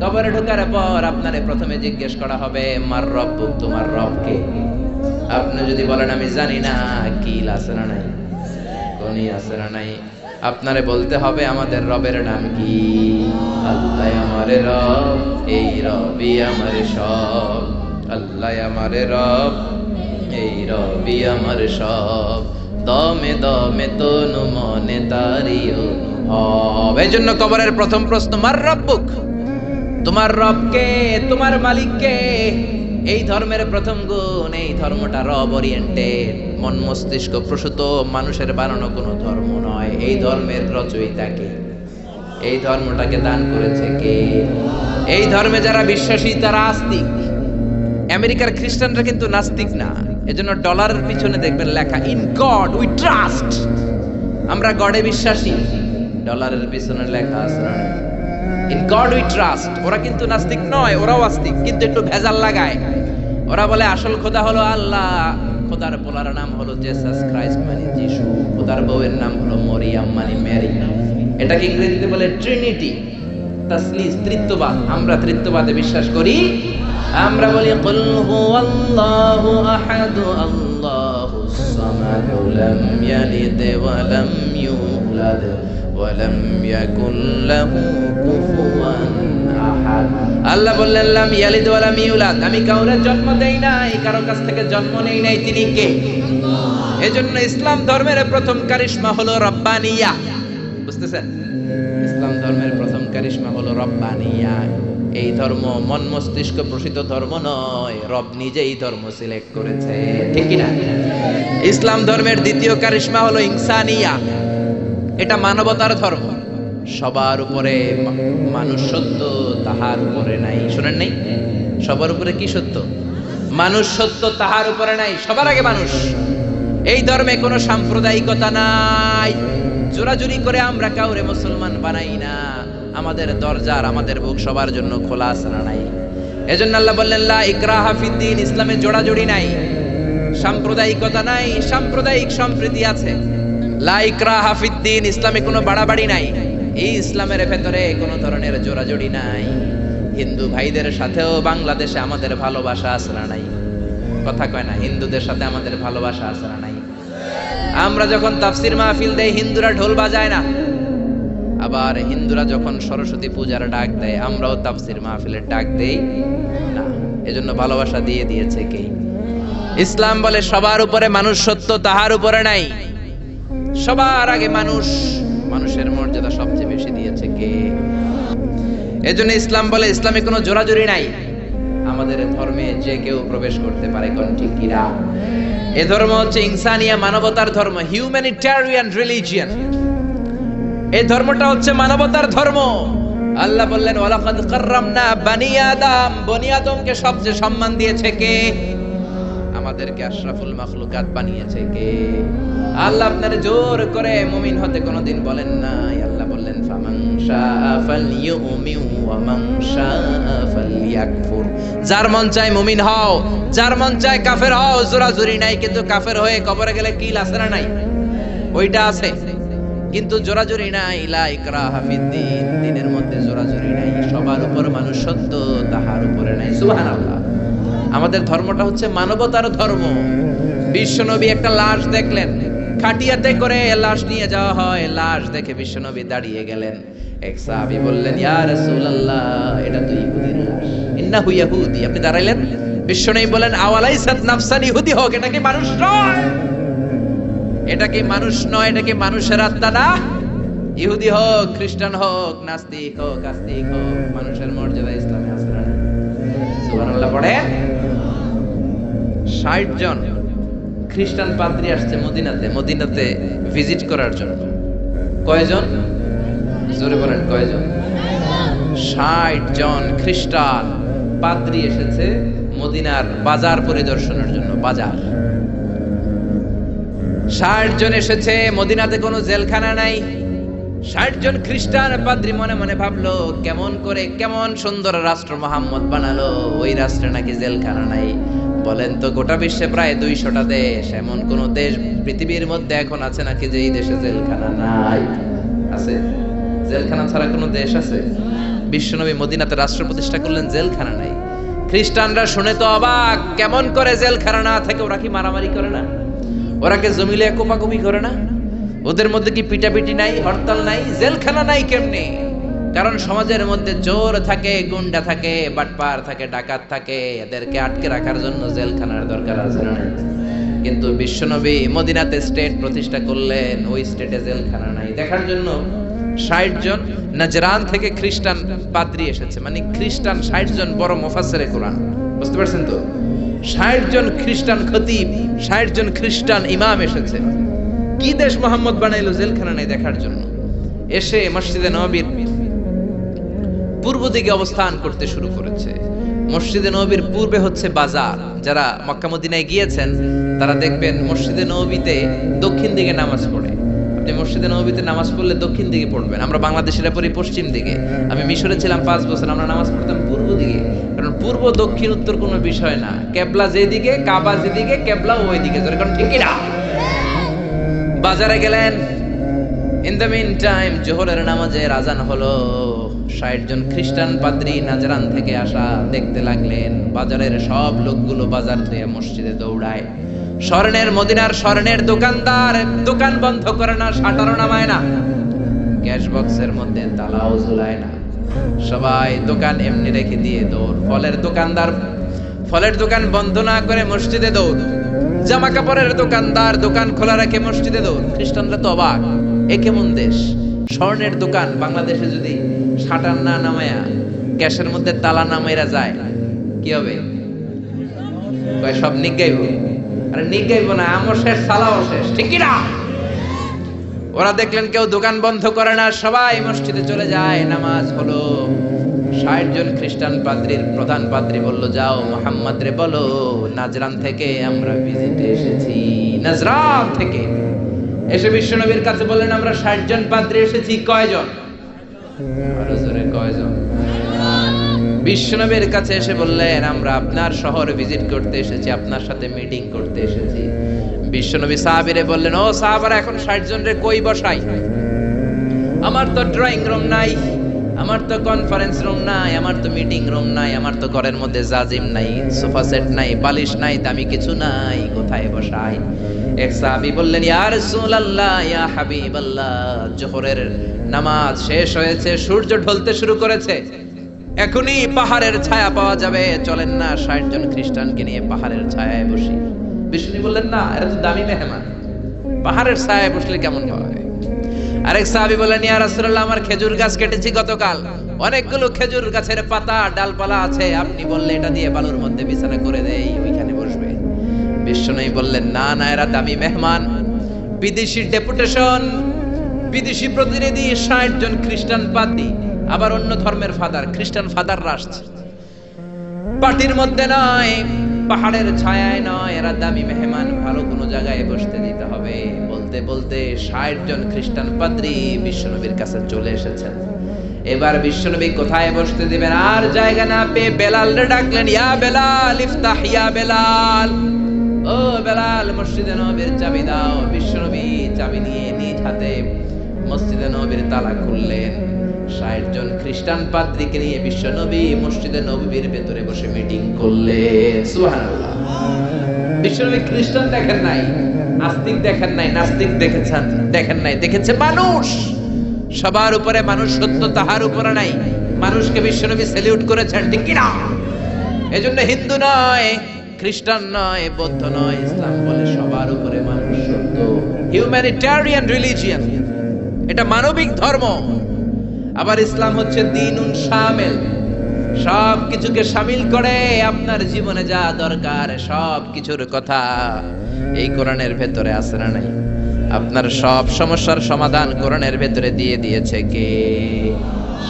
কবরে ঢোকার পর আপনারে প্রথমে জিজ্ঞেস করা হবে মার রব্বুক, তোমার রব কে? আপনি যদি বলেন আমি জানি না, কিল আছে না নাই? এখনই আছে না নাই? আপনারে বলতে হবে আমাদের রবের নাম কি? আল্লাহ আমারে রব, এই রবি আমারে সব। আল্লাহ আমারে রব, এই রবি আমার সব। দমে দমে তনু মনে তারি অনুভব। এই জন্য কবরের প্রথম প্রশ্ন, মার রব্বুক, তোমার রবকে, তোমার মালিককে। এই ধর্মের প্রথম গুণ, এই ধর্মটা রব ওরিয়েন্টেড, মন মস্তিষ্ক প্রসূত, মানুষের বানানো কোনো ধর্ম নয়। এই ধর্মের রচয়িতা কে? এই ধর্মটাকে দান করেছে কে? এই ধর্মে যারা বিশ্বাসী তারা আস্তিক। আমেরিকার খ্রিস্টানরা কিন্তু নাস্তিক না। এজন্য ডলারের পিছনে দেখবেন লেখা ইন গড উই ট্রাস্ট, আমরা গডে বিশ্বাসী। ডলারের পিছনে লেখা আছে ইন গড উই ট্রাস্ট। ওরা কিন্তু নাস্তিক নয়, ওরাও আস্তিক, কিন্তু একটু ভেজাল লাগায়। ওরা বলে আসল খোদা হলো আল্লাহ, খোদার পোলার নাম হলো জেসাস ক্রাইস্ট মানে যিশু, খোদার বউয়ের নাম হলো মরিয়াম মানে মেরি। এটাকে ইংরেজিতে বলে ট্রিনিটি, তাসলিস, ত্রিত্ববাদ। আমরা ত্রিত্ববাদে বিশ্বাস করি। আমরা বলি কুল হুয়াল্লাহু আহাদ আল্লাহুস সামাদ লাম ইয়ালিদ ওয়া লাম ইউলাদ ওয়া লাম ইয়াকুল লাহু কুফুয়ান আহাদ। আল্লাহ বললেন লাম ইয়ালিদ ওয়া লাম ইউলাদ, আমি কাউরে জন্ম দেই নাই, কারো কাছ থেকে জন্ম নেই নাই, তিনি কে? এজন্য ইসলাম ধর্মের প্রথম কারিশমা হলো রব্বানিয়া। বুঝতেছেন? ইসলাম ধর্মের প্রথম কারিশমা হলো রব্বানিয়া। এই ধর্ম মন মস্তিষ্ক প্রসিত ধর্ম নয়, রব নিজেই ধর্ম সিলেক্ট করেছে, ঠিক কি না? ইসলাম ধর্মের দ্বিতীয় কারিশমা হলো ইনসানিয়া, এটা মানবতার ধর্ম। সবার উপরে মানুষ সত্য, তাহার উপরে নাই। শুনেন নাই? সবার উপরে কি সত্য? মানুষ সত্য, তাহার উপরে নাই। সবার আগে মানুষ। এই ধর্মে কোনো সাম্প্রদায়িকতা নাই। জোরাজুরি করে আমরা কাউরে মুসলমান বানাই না। আমাদের দরজার, আমাদের বুক সবার জন্য খোলা আছে না নাই? এজন্য আল্লাহ বললেন লা ইকরাহা ফিদ্দিন, ইসলামে জোড়াজুড়ি নাই, সাম্প্রদায়িকতা নাই, সাম্প্রদায়িক সম্প্রীতি আছে। লা ইকরাহা ফিদ্দিন, ইসলামে কোনো বাড়াবাড়ি নাই। এই ইসলামের ভেতরে কোনো ধরনের জোড়াজুড়ি নাই। হিন্দু ভাইদের সাথেও বাংলাদেশে আমাদের ভালোবাসা আছে না নাই? কথা কয় না, হিন্দুদের সাথে আমাদের ভালোবাসা আছে না নাই? আমরা যখন তাফসির মাহফিল দেই, হিন্দুরা ঢোল বাজায় না। আবার হিন্দুরা যখন সরস্বতী পূজার ডাক দেয়, আমরাও তাফসির মাহফিলের ডাক দেই না। এজন্য ভালোবাসা দিয়ে দিয়েছে কে? ইসলাম বলে সবার উপরে মানুষ সত্য, তাহার উপরে নাই। সবার আগে মানুষ, মানুষের মর্যাদা সবচেয়ে বেশি দিয়েছে কে? এজন্য ইসলাম বলে ইসলামে কোনো জোরাজুরি নাই। আমাদের ধর্মে যে কেউ প্রবেশ করতে পারে, কোন ঠিক কিনা? এ ধর্ম হচ্ছে ইনসানিয়া, মানবতার ধর্ম, হিউম্যানিটেরিয়ান রিলিজিয়ন। এই ধর্মটা হচ্ছে মানবতার ধর্ম। আল্লাহ বললেন ওয়ালাকাদ কাররামনা বানি আদম, বনি আদমকে সবচেয়ে সম্মান দিয়েছে কে? আমাদেরকে আশরাফুল মাখলুকাত বানিয়েছে কে? আল্লাহ আপনারে জোর করে মুমিন হতে কোনোদিন বলেন নাই। আল্লাহ বললেন ফামান শাআ ফালইউমিন ওয়া মান শাআ ফালইয়াকফুর। যার মন চায় মুমিন হও, যার মন চায় কাফের হও। জোরাজুরি নাই, কিন্তু কাফের হয়ে কবরে গেলে কিল আছে না নাই? ওইটা আছে, কিন্তু জোরাজুরি নাই। লা ইকরাহা ফিদ্দিন, দ্বীনের মধ্যে জোরাজুরি নাই। সবার উপর মানুষ সত্য, তাহার উপরে নাই। সুবহানাল্লাহ। আমাদের ধর্মটা হচ্ছে মানবতার ধর্ম। বিশ্বনবী একটা লাশ দেখলেন, খাটিয়াতে করে লাশ নিয়ে যাওয়া হয়। লাশ দেখে বিশ্বনবী দাঁড়িয়ে গেলেন। এক সাহাবী বললেন ইয়া রাসূলুল্লাহ, এটা তো ইহুদির লাশ, ইন্নাহু ইয়াহুদি। আপনি দাঁড়াইলেন, বিশ্বনবী বলেন আওয়ালাইসাত নাফসান, ইহুদি হোক, এটা কি মানুষ নয়? এটা কি মানুষ নয়? এটা কি মানুষের আত্মা না? ইহুদি হোক, খ্রিস্টান হোক, নাস্তিক হোক, আস্তিক হোক, মানুষের মর্যাদা ইসলামে আছে না? সুবহানাল্লাহ পড়ে। 60 জন খ্রিস্টান পাদ্রী আসছে মদিনাতে ভিজিট করার জন্য। কয়জন? জোরে বলেন কয়জন? 60 জন খ্রিস্টান পাদ্রী এসেছে মদিনার বাজার পরিদর্শনের জন্য। বাজার 60 জন এসেছে। মদিনাতে কোনো জেলখানা নাই। 60 জন খ্রিস্টান পাদ্রী মনে মনে ভাবলো, কেমন করে, কেমন সুন্দর রাষ্ট্র মোহাম্মদ বানালো, ওই রাষ্ট্রে নাকি জেলখানা নাই। বলেন তো, গোটা বিশ্বে প্রায় 200টা দেশ, এমন কোন দেশ পৃথিবীর মধ্যে এখন আছে নাকি যে এই দেশে জেলখানা নাই? আছে? জেলখানা ছাড়া কোনো দেশ আছে? বিশ্বনবী মদিনাতে রাষ্ট্র প্রতিষ্ঠা করলেন, জেলখানা নাই। খ্রিস্টানরা শুনে তো অবাক, কেমন করে জেলখানা না থাকে? ওরা কি মারামারি করে না? ওরা কি জমিলে কোপাকুপি করে না? ওদের মধ্যে কি পিটাপিটি নাই, হরতাল নাই, জেলখানা নাই কেমনে? কারণ সমাজের মধ্যে চোর থাকে, গুন্ডা থাকে, বাটপার থাকে, ডাকাত থাকে, এদেরকে আটকে রাখার জন্য জেলখানার দরকার আছে না? কিন্তু বিশ্বনবী মদিনাতে স্টেট প্রতিষ্ঠা করলেন, ওই স্টেটে জেলখানা নাই। দেখার জন্য ৬০ জন নাজরান থেকে খ্রিস্টান পাদ্রী এসেছে, মানে খ্রিস্টান ৬০ জন বড় মুফাসসিরে কোরআন, বুঝতে পারছেন তো? ৬০ জন খ্রিস্টান খতিব, ৬০ জন খ্রিস্টান ইমাম এসেছে। কি দেশ মোহাম্মদ বানাইলো জেলখানা নাই দেখার জন্য। এসে মসজিদে নববীর পূর্ব দিকে অবস্থান করতে শুরু করেছে। মসজিদে নববীর পূর্বে হচ্ছে বাজার। যারা মক্কা মদিনায় গিয়েছেন তারা দেখবেন মসজিদে নববীতে দক্ষিণ দিকে নামাজ পড়ে। আপনি মসজিদে নববীতে নামাজ পড়লে দক্ষিণ দিকে পড়বেন। আমরা বাংলাদেশিরা পড়ি পশ্চিম দিকে। আমি মিশরে ছিলাম ৫ বছর, আমরা নামাজ পড়তাম পূর্ব দিকে। কারণ পূর্ব দক্ষিণ উত্তর কোনো বিষয় না, কেবলা যেদিকে, কাবা যেদিকে, কেবলা ওই দিকে। কারণ ঠিকই না। বাজারে গেলেন, ইন দ্য মিন টাইম জোহরের নামাজের আজান হলো। ৬০ জন খ্রিস্টান পাদ্রী নাজরান থেকে আসা দেখতে লাগলেন বাজারের সব লোকগুলো বাজার থেকে মসজিদে দৌড়ায়। স্বর্ণের মদিনার স্বর্ণের দোকানদার দোকান বন্ধ করে না, শাটারও নামায় না, ক্যাশ বক্সের মধ্যে তালাও ঝুলায় না, সবাই দোকান এমনি রেখে দিয়ে দৌড়। ফলের দোকানদার ফলের দোকান বন্ধ না করে মসজিদে দৌড়। জামা কাপড়ের দোকানদার দোকান খোলা রেখে মসজিদে দৌড়। খ্রিস্টানরা তো অবাক, এ কেমন দেশ? স্বর্ণের দোকান বাংলাদেশে যদি শাটার না নামায়া ক্যাশের মধ্যে তালা নামাইরা যায় কি হবে? সব নিগাইব। আরে নিগাইব না, আমও শেষ, সালাও শেষ, ঠিক কি না? ওরা দেখলেন কেউ দোকান বন্ধ করে না, সবাই মসজিদে চলে যায়। নামাজ হলো। ৬০ জন খ্রিস্টান পাদ্রীর প্রধান পাদ্রী বলল, যাও মুহাম্মদ রে বলো নাজরান থেকে আমরা ভিজিটে এসেছি। নাজরান থেকে এসে বিশ্বনবীর কাছে বললেন, আমরা ৬০ জন পাদ্রী এসেছি। কয়জন? আরো জোরে, কয়জন? বিশ্বনবীর কাছে এসে বললেন, আমরা আপনার শহরে ভিজিট করতে এসেছি, আপনার সাথে মিটিং করতে এসেছি। বিশ্বনবী সাহাবীরে বললেন, ও সাহাবারা, এখন ৬০ জন রে কই বসাই? আমার তো ড্রয়িং রুম নাই, আমার তো কনফারেন্স রুম নাই, আমার তো মিটিং রুম নাই, আমার তো ঘরের মধ্যে জাজিম নাই, সোফা সেট নাই, বালিশ নাই, দামি কিছু নাই, কোথায় বসাই? এক সাহাবী বললেন, ইয়া রাসূলুল্লাহ, ইয়া হাবিবাল্লাহ, জোহরের নামাজ শেষ হয়েছে, সূর্য ঢলতে শুরু করেছে, এখনই পাহাড়ের ছায়া পাওয়া যাবে, চলেন না ৬০ জন খ্রিস্টানকে নিয়ে পাহাড়ের ছায়ায় বসি। বিষ্ণু বললেন, না, এরা তো দামি মেহমান, পাহাড়ের ছায়ায় বসলে কেমন হয়? আরেক সাহাবী বললেন, ইয়া রাসূলুল্লাহ, আমার খেজুর গাছ কেটেছি গতকাল, অনেকগুলো খেজুর গাছের পাতা ডালপালা আছে, আপনি বললে এটা দিয়ে বালুর মধ্যে বিছানা করে দেই, ওইখানে বসবে। বিষ্ণু বললেন, না না, এরা দামি মেহমান, বিদেশি ডেপুটেশন, বিদেশি প্রতিনিধি, ৬০ জন খ্রিস্টান পাদ্রী, আবার অন্য ধর্মের ফাদার, খ্রিস্টান ফাদাররা আসছে, পার্টির মধ্যে নয়, পাহাড়ের ছায়ায় নয়, এরা দামি মেহমান, ভালো কোনো জায়গায় বসতে দিতে হবে। বলতে বলতে ৬০ জন খ্রিস্টান পাদ্রী বিশ্বনবীর কাছে চলে এসেছেন। এবার বিশ্বনবী কোথায় বসতে দিবেন, আর জায়গা না পেয়ে বেলাল রে ডাকলেন, ইয়া বেলাল ইফতাহ, ইয়া বেলাল, ও বেলাল, মসজিদে নববীর চাবি দাও। বিশ্বনবী চাবি নিয়ে নিজ হাতে মসজিদে নববীর তালা খুললেন। ৬০ জন খ্রিস্টান পাদ্রীকে নিয়ে বিশ্বনবী মসজিদে নববীর ভেতরে বসে মিটিং করলেন। সুবহানাল্লাহ। বিশ্বনবী খ্রিস্টান দেখেন নাই, আস্তিক দেখেন নাই, নাস্তিক দেখেছেন, দেখেন নাই, দেখেছে মানুষ। সবার উপরে মানুষ সত্য, তাহার উপরে নাই। মানুষকে বিশ্বনবী স্যালিউট করেছেন, ঠিক কি না? এজন্য হিন্দু নয়, খ্রিস্টান নয়, বৌদ্ধ নয়, ইসলাম বলে সবার উপরে মানুষ সত্য। হিউম্যানিটেরিয়ান রিলিজিয়ন, এটা মানবিক ধর্ম। আবার ইসলাম হচ্ছে দ্বীনুন শামিল, সব কিছুকে শামিল করে, আপনার জীবনে যা দরকার সব কিছুর কথা এই কোরআনের ভেতরে আছে না নাই? আপনার সব সমস্যার সমাধান কোরআনের ভেতরে দিয়ে দিয়েছে কে?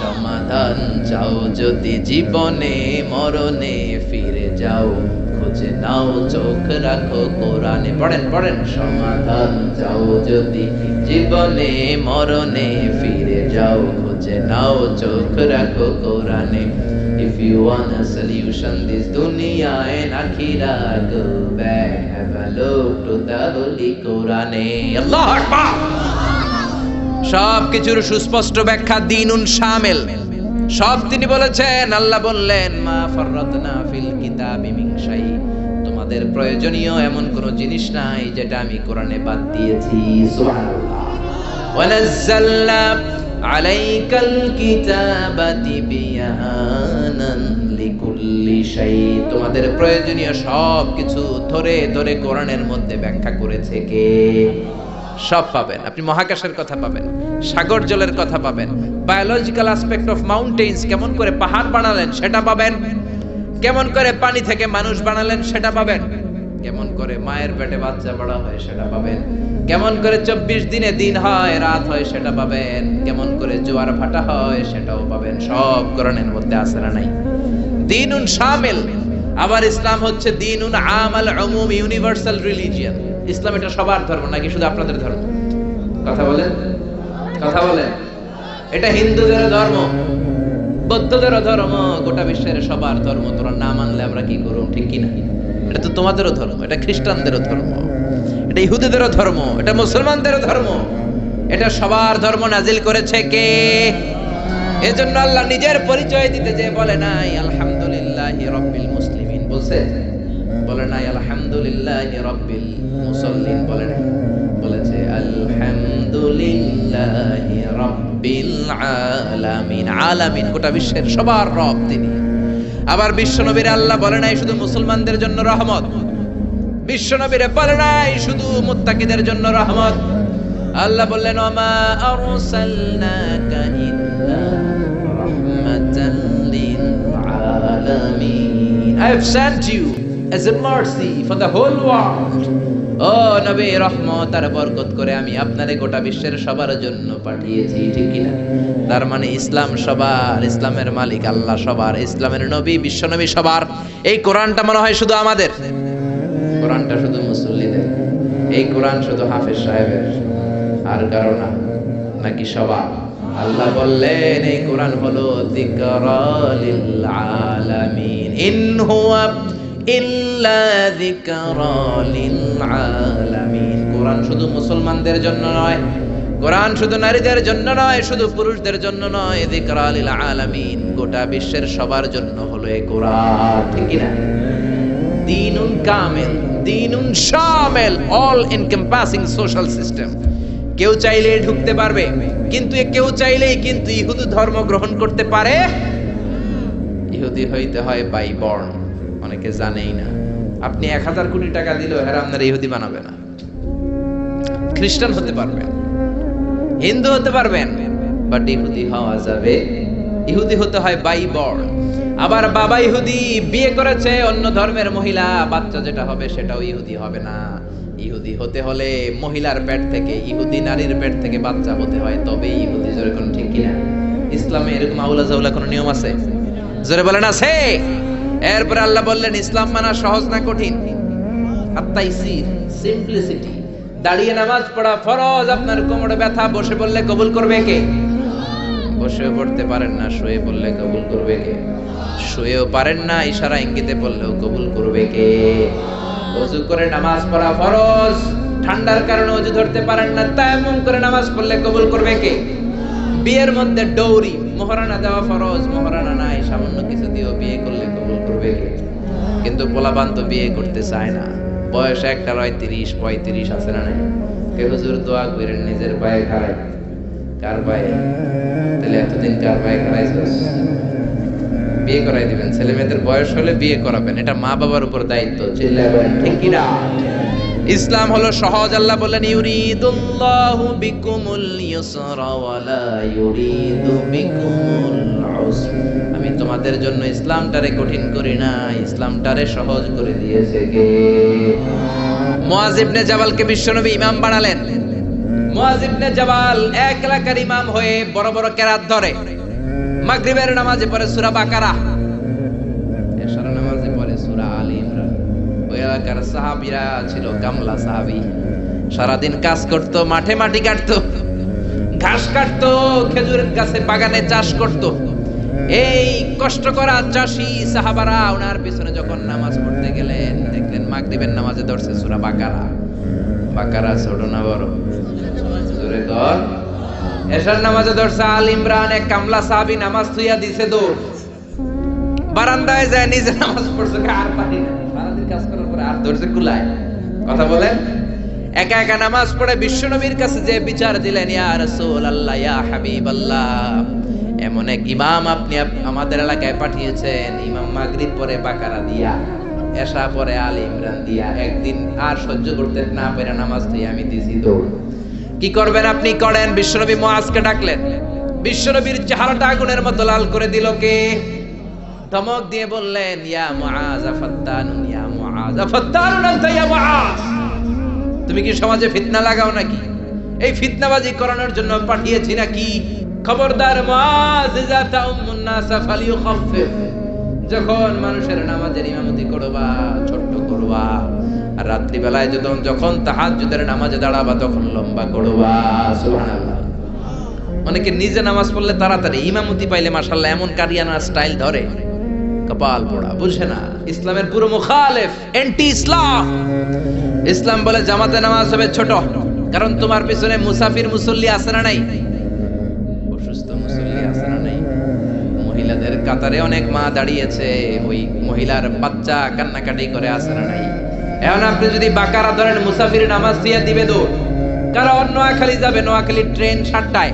সমাধান চাও যদি জীবনে, মরণে ফিরে যাও, খুঁজে নাও, চোখ রাখো কোরআনে। পড়েন পড়েন, সমাধান চাও যদি জীবনে, মরণে ফিরে যাও, খুঁজে নাও, চোখ রাখো কোরআনে। If you want a solution this dunya and akhirah, go back, have a look to the holy Quran. Allahu Akbar. সব কিছুর সুস্পষ্ট ব্যাখ্যা দ্বীনুন শামিল, সব তিনি বলেছেন। আল্লাহ বললেন, মা ফাররাতনা ফিল কিতাবি মিন শাই, তোমাদের প্রয়োজনীয় এমন কোন জিনিস নাই যেটা আমি কোরআনে বাদ দিয়েছি। সুবহানাল্লাহ। ওয়ানাজ্জালনা আলাইকাল কিতাবা তিবয়ানান লিকুল্লি শাই, তোমাদের প্রয়োজনীয় সব কিছু ধরে ধরে কোরআনের মধ্যে ব্যাখ্যা করেছে কে? সব পাবেন আপনি। মহাকাশের কথা পাবেন, সাগর জলের কথা পাবেন, বায়োলজিক্যাল অ্যাসপেক্ট অফ মাউন্টেন্স, কেমন করে পাহাড় বানালেন সেটা পাবেন, কেমন করে পানি থেকে মানুষ বানালেন সেটা পাবেন, কেমন করে মায়ের পেটে বাচ্চা বড় হয় সেটা পাবেন, কেমন করে 24 দিনে দিন হয় রাত হয় সেটা পাবেন, কেমন করে জোয়ার ভাটা হয় সেটাও পাবেন। সব কোরআনের মধ্যে আছে না নাই? দ্বীনুন শামিল। আবার ইসলাম হচ্ছে দ্বীনুন আমাল উমুম, ইউনিভার্সাল রিলিজিয়ন। ইসলাম এটা সবার ধর্ম নাকি শুধু আপনাদের ধর্ম? কথা বলেন, কথা বলেন। এটা হিন্দুদের ধর্ম, বৌদ্ধদের ধর্ম, গোটা বিশ্বের সবার ধর্ম। তোরা না মানলে আমরা কি করব? ঠিক কি না? এটা তো তোমাদেরও ধর্ম, এটা খ্রিস্টানদেরও ধর্ম, এটা ইহুদিদেরও ধর্ম, এটা মুসলমানদেরও ধর্ম। এটা সবার ধর্ম নাজিল করেছে কে? এজন্য আল্লাহ নিজের পরিচয় দিতে যে বলে নাই আলহামদুলিল্লাহি রাব্বিল মুসলিমিন, বলছে? বলে নাই আলহামদুলিল্লাহি রাব্বিল মুসাল্লিন, বলে নাই? বলেছে আলহামদুলিল্লাহি রাব্বিল আলামিন। আলামিন গোটা বিশ্বের সবার রব তিনি। আবার বিশ্বনবীর আল্লাহ বলে নাই শুধু মুসলমানদের জন্য রহমত, বিশ্বনবীরে বলে নাই শুধু মুত্তাকিদের জন্য রহমত। আল্লাহ বললেন ওমা আরসালনাকা ইল্লা রাহমাতাল লিল আলামিন, I have sent you as a mercy for the whole world. ও নবী, রহমত আর বরকত করে আমি আপনারে গোটা বিশ্বের সবার জন্য পাঠিয়েছি, ঠিক কি না? তার মানে ইসলাম সবার, ইসলামের মালিক আল্লাহ সবার, ইসলামের নবী বিশ্বনবী সবার। এই কোরআনটা মনে হয় শুধু আমাদের, কোরআনটা শুধু মুসল্লিদের, এই কোরআন শুধু হাফেজ সাহেবের, আর কারো না, নাকি সবার? আল্লাহ বললেন এই কোরআন হলো যিকরা লিল আলামিন, ইন হুয়া ইল্লা যিকরা লিল আলামিন। কোরআন শুধু মুসলমানদের জন্য নয়, কোরআন শুধু নারীদের জন্য নয়, শুধু পুরুষদের জন্য নয়, যিকরা লিল আলামিন, গোটা বিশ্বের সবার জন্য হলো এই কোরআন, ঠিক কি না? দ্বীনুন কামিল, দ্বীনুন শামিল, অল এনকম্পাসিং সোশ্যাল সিস্টেম। কেউ চাইলেই ঢুকতে পারবে, কিন্তু কেউ চাইলেই কিন্তু ইহুদি ধর্ম গ্রহণ করতে পারে। ইহুদি হইতে হয় বাই বর্ন, অনেকে জানেই না। আপনি 1000 কোটি টাকা দিলেও এরা আপনার ইহুদি বানাবে না। খ্রিস্টান হতে পারবেন, হিন্দু হতে পারবেন, বাট ইহুদি হওয়া যাবে। ইহুদি হতে হয় বাই বর্ন। আবার বাবা ইহুদি, বিয়ে করেছে অন্য ধর্মের মহিলা, বাচ্চা যেটা হবে সেটাও ইহুদি হবে না। ইহুদি হতে হলে মহিলার পেট থেকে, ইহুদি নারীর পেট থেকে বাচ্চা হতে হয়, তবে ইহুদি। জোরে কোন ঠিক কিনা? ইসলামে এরকম আউলা জাউলা কোনো নিয়ম আছে? জোরে বলেন আছে? এরপর আল্লাহ বললেন ইসলাম মানা সহজ না কঠিন? আত-তাইসির, সিম্পলিসিটি। দাঁড়িয়ে নামাজ পড়া ফরজ, আপনার কোমরে ব্যথা, বসে বললে কবুল করবে কে? বসেও পড়তে পারেন না, শুয়ে পড়লে কবুল করবে কে? শুয়েও পারেন না, ইশারা ইঙ্গিতে পড়লেও কবুল করবে কে? ওযু করে নামাজ পড়া ফরজ, ঠান্ডার কারণে ওযু ধরতে পারেন না, তায়াম্মুম করে নামাজ পড়লে কবুল করবে কে? বিয়ের মধ্যে ডৌরি, মোহরানা দেওয়া ফরজ, মোহরানা নাই, সামান্য কিছু দিয়েও বিয়ে করলে কবুল করবে কে? কিন্তু পোলাপান তো বিয়ে করতে চায় না, বয়স একটা 30-35 আছে না নাই? কে হুজুর দোয়া করেন নিজের পায়ে খাড়াই। কার পায়ে? তাহলে এতদিন কার পায়ে খাড়াইছস? বিয়ে করাই দিবেন। ছেলে মেয়েদের বয়স হলে বিয়ে করাবেন, এটা মা বাবার উপর দায়িত্ব। চিল্লায় বলেন ঠিক কি না? ইসলাম হলো সহজ। আল্লাহ বললেন ইউরিদুল্লাহু বিকুমুল ইউসরা ওয়া লা ইউরিদু বিকুমুল উসর। আমি তোমাদের জন্য ইসলামটারে কঠিন করি না, ইসলামটারে সহজ করে দিয়েছে কে? মুআয ইবনে জাবালকে বিশ্বনবী ইমাম বানালেন। মুআয ইবনে জাবাল এক এলাকার ইমাম হয়ে বড় বড় কেরাত ধরে। মাগরিবের নামাজে পড়ে সূরা বাকারা, এশার নামাজে পড়ে সূরা আলী ইমরান। ওই এলাকার সাহাবীরা ছিল কামলা সাহাবী, সারাদিন কাজ করত, মাঠে মাটি কাটতো, ঘাস কাটতো, খেজুরের গাছে বাগানে চাষ করত। এই কষ্ট করা চাষী সাহাবারা ওনার পিছনে যখন নামাজ পড়তে গেলেন, দেখলেন মাগরিবের নামাজে ধরছে সূরা বাকারা। বাকারা ছোট না বড়? জোরে কর। এশার নামাজে ধরছে আল ইমরান। এক কামলা সাহাবী নামাজ থুইয়া দিছে দৌড়, বারান্দায় যায় নিজে নামাজ পড়ছে, আর পারি না, সারাদিন কাজ করার পরে আর ধরছে কুলায়। কথা বলেন। একা একা নামাজ পড়ে বিশ্বনবীর কাছে যে বিচার দিলেন, ইয়া রাসূলুল্লাহ, ইয়া হাবিবাল্লাহ, এমন এক ইমাম আপনি আমাদের এলাকায় পাঠিয়েছেন, ইমাম মাগরিব পরে বাকারা দিয়া, এশা পরে আলে ইমরান দিয়া, একদিন আর সহ্য করতে না পেরে নামাজ থেকে আমি দিছি দৌড়। কি করবেন আপনি করেন। বিশ্বনবী মুআজকে ডাকলেন, বিশ্বনবীর চেহারাটা আগুনের মতো লাল করে দিল কে? ধমক দিয়ে বললেন, ইয়া মুআজ ফাত্তানুন, ইয়া মুআজ ফাত্তানুন আনতা ইয়া মুআজ, তুমি কি সমাজে ফিতনা লাগাও নাকি? এই ফিতনাবাজি করানোর জন্য পাঠিয়েছি নাকি? খবরদার মুআজ, ইযা তাউমুন নাস ফালিয়ুখাফফিফ, যখন মানুষের নামাজের ইমামতি করবা ছোট্ট করবা, আর রাত্রি বেলায় যখন তাহাজ্জুদের নামাজে দাঁড়াবা তখন লম্বা করবা। সুবহানাল্লাহ। অনেকে নিজে নামাজ পড়লে তাড়াতাড়ি, ইমামতি পাইলে মাশাআল্লাহ এমন কারিয়ানা স্টাইল ধরে, কপাল পোড়া, বুঝে না ইসলামের পুরো মুখালেফ, অ্যান্টি ইসলাম। ইসলাম বলে জামাতে নামাজ হবে ছোট, কারণ তোমার পিছনে মুসাফির মুসল্লি আছে না নাই, অসুস্থ মুসল্লি আছে না নাই, মহিলাদের কাতারে অনেক মা দাঁড়িয়েছে, ওই মহিলার বাচ্চা কান্নাকাটি করে আছে না নাই। এখন আপনি যদি বাকারা ধরেন, মুসাফির নামাজ দিয়ে দিবে দৌড়, কারণ নোয়াখালী যাবে, নোয়াখালী ট্রেন 7টায়,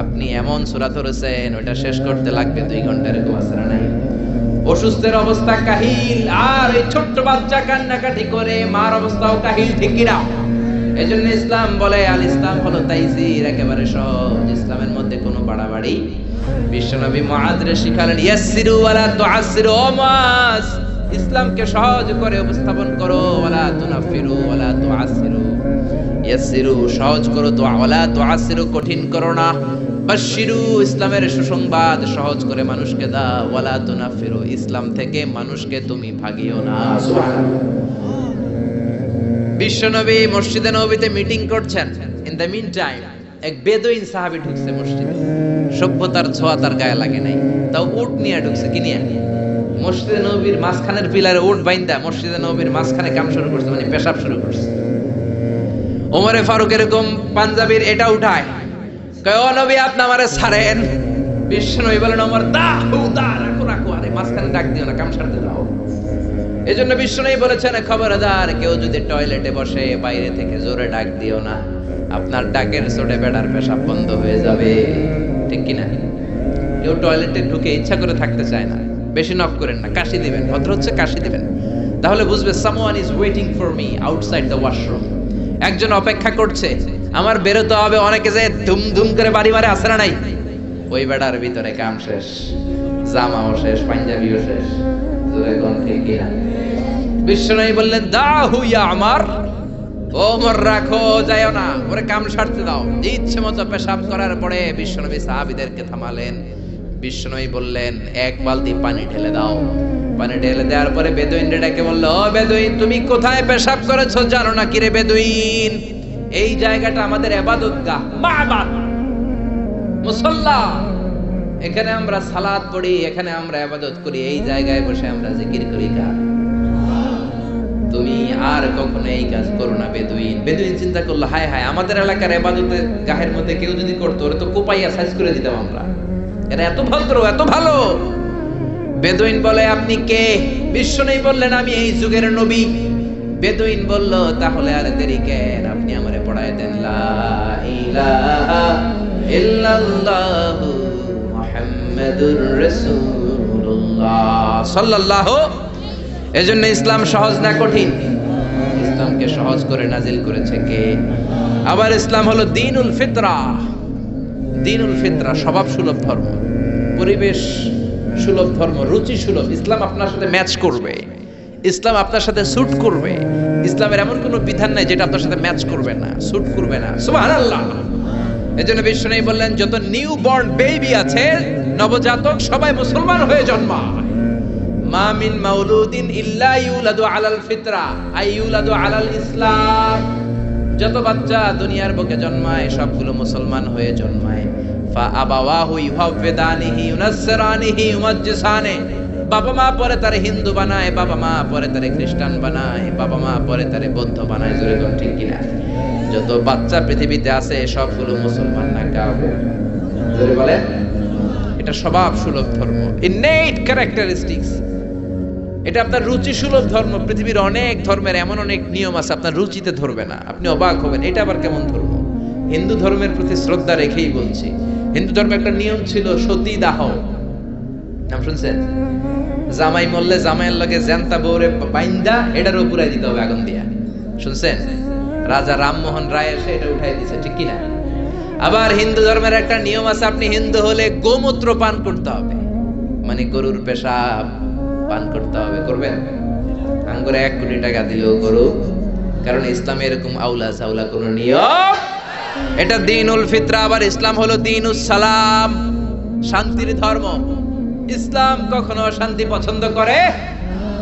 আপনি এমন সূরা ধরেছেন ওটা শেষ করতে লাগবে 2 ঘন্টা, এরকম আছে না নাই। অসুস্থের অবস্থা কাহিল, আর এই ছোট্ট বাচ্চা কান্নাকাটি করে, মার অবস্থাও কাহিল, ঠিক কিনা? এজন্য ইসলাম বলে, আল ইসলাম হলো তাইসির, একেবারে সহজ, ইসলামের মধ্যে কোনো বাড়াবাড়ি। বিশ্বনবী মুআযরে শিখালেন, ইয়াসসিরু ওয়ালা তুআসসিরু, ও মুআয, ইসলামকে সহজ করে উপস্থাপন করো, ওয়ালা তুনাফিরু ওয়ালা তুআসসিরু, ইয়াসসিরু সহজ করো, তো ওয়ালা তুআসসিরু কঠিন করো না, বাশশিরু ইসলামের সুসংবাদ সহজ করে মানুষকে দাও, ওয়ালা তুনাফিরু ইসলাম থেকে মানুষকে তুমি ভাগিও না। সুবহানাল্লাহ। বিশ্বনবী মসজিদে নববীতে মিটিং করছেন, ইন দ্য মিন টাইম এক বেদুইন সাহাবী ঢুকছে মসজিদে, সভ্যতার ছোঁয়া তার গায়ে লাগে নাই, তাও উট নিয়ে ঢুকছে। কি নিয়ে? মসজিদে নববীর মাঝখানের পিলারে উট বাইন্দা মসজিদে নববীর মাঝখানে কাম শুরু করছে, মানে পেশাব শুরু করছে। ওমরে ফারুক এরকম পাঞ্জাবির এটা উঠায়, কয় ও নবী আপনি আমারে ছাড়েন। বিশ্বনবী বলেন, ওমর দাহু দা, রাখো রাখো, আরে মাঝখানে ডাক দিও না, কাম সারতে দাও। এজন্য বিশ্বনবী বলেছেন, খবরদার কেউ যদি টয়লেটে বসে বাইরে থেকে জোরে ডাক দিও না, আপনার ডাকের চোটে বেড়ার পেশাব বন্ধ হয়ে যাবে, ঠিক কিনা? কেউ টয়লেটে ঢুকে ইচ্ছা করে থাকতে চায় না, বেশি নক করেন না, কাশি দিবেন, ভদ্র হচ্ছে কাশি দিবেন, তাহলে বুঝবে someone is waiting for me outside the washroom, একজন অপেক্ষা করছে, আমার বেরোতে হবে। অনেকে যে ধুম ধুম করে বাড়ি মারে, আসে না নাই? ওই বেড়ার ভিতরে কাম শেষ, জামাও শেষ, পাঞ্জাবিও শেষ, জোরে কোন ঠিক কিনা? বিশ্বনবী বললেন, দাহু ইয়া আমার, ওমর রাখো, যাও না, ওরে কাম সারতে দাও। ইচ্ছে মতো পেশাব করার পরে বিশ্বনবী সাহাবীদেরকে থামালেন। বিশ্বনবী বললেন, 1 বালতি পানি ঢেলে দাও। পানি ঢেলে দেওয়ার পরে বেদুইনরে ডেকে বলল, ও বেদুইন, তুমি কোথায় পেশাব করেছো জানো না কি রে বেদুইন? এই জায়গাটা আমাদের ইবাদতগাহ, মাবাদ, মুসাল্লা, এখানে আমরা সালাত পড়ি, এখানে আমরা ইবাদত করি, এই জায়গায় বসে আমরা জিকির করি। তুমি আর কখনো এই কাজ করো না বেদুইন। বেদুইন চিন্তা করলো, হায় হায়, আমাদের এলাকার ইবাদতের গাহের মধ্যে কেউ যদি করতো, ওরা তো কোপাইয়া সাইজ করে দিতাম আমরা, এরা এত ভদ্র, এত ভালো। বেদুইন বলে, আপনি কে? বিশ্বনবী বললেন, আমি এই যুগের নবী। বেদুইন বলল, তাহলে আর দেরি কেন, আপনি আমারে পড়ায় দেন, লা ইলাহা ইল্লাল্লাহু মুহাম্মাদুর রাসূলুল্লাহ সাল্লাল্লাহু। এজন্য ইসলাম সহজ না কঠিন? ইসলামকে সহজ করে নাজিল করেছে কে? আবার ইসলাম হলো দ্বীনুল ফিতরা। দ্বীনুল ফিতরা স্বভাব সুলভ ধর্ম, পরিবেশ সুলভ ধর্ম, রুচি সুলভ। ইসলাম আপনার সাথে ম্যাচ করবে, ইসলাম আপনার সাথে স্যুট করবে। ইসলামের এমন কোনো বিধান নাই যেটা আপনার সাথে ম্যাচ করবে না, স্যুট করবে না। সুবহানাল্লাহ। এজন্য বিশ্বনবী বললেন, যত নিউ বর্ন বেবি আছে, নবজাতক, সবাই মুসলমান হয়ে জন্মায়। মা মিন মাউলুদিন ইল্লা ইউলাদু আলাল ফিতরা আই ইউলাদু আলাল ইসলাম। যত বাচ্চা দুনিয়ার বুকে জন্মায় সবগুলো মুসলমান হয়ে জন্মায়। ফা আবাওয়াহু ইউহাওয়িদানিহি ইউনাসসিরানিহি ইউমাজ্জিসানি। বাবা মা পরে তারে হিন্দু বানায়, বাবা মা পরে তারে খ্রিস্টান বানায়, বাবা মা পরে তারে বৌদ্ধ বানায়। জোরে কোন ঠিক কিনা? যত বাচ্চা পৃথিবীতে আছে সবগুলো মুসলমান না কাফের? জোরে বলেন। এটা স্বভাব সুলভ ধর্ম, ইননেট ক্যারেক্টারিস্টিক্স। এটা আপনার রুচি সুলভ ধর্ম। পৃথিবীর অনেক ধর্মের এমন অনেক নিয়ম আছে আপনার রুচিতে ধরবে না, আপনি অবাক হবেন এটা আবার কেমন ধর্ম। হিন্দু ধর্মের প্রতি শ্রদ্ধা রেখেই বলছি, হিন্দু ধর্মে একটা নিয়ম ছিল সতী দাহ, নাম শুনছেন? জামাই মরলে জামাইয়ের লগে জ্যান্তা বউরে বাইন্দা এটার উপরে দিতে হবে আগুন দিয়া, শুনছেন? রাজা রামমোহন রায় এসে এটা উঠাই দিয়েছে, ঠিক কিনা? আবার হিন্দু ধর্মের একটা নিয়ম আছে, আপনি হিন্দু হলে গোমূত্র পান করতে হবে, মানে গরুর পেশাব পান করতে হবে। করবেন? আঙ্গুরে 1 কোটি টাকা দিলেও গরু, কারণ ইসলামে এরকম আউলা সাউলা কোন নিয়ম, এটা দ্বীনুল ফিতরা। আবার ইসলাম হলো দ্বীনুস সালাম, শান্তির ধর্ম। ইসলাম কখনো শান্তি পছন্দ করে?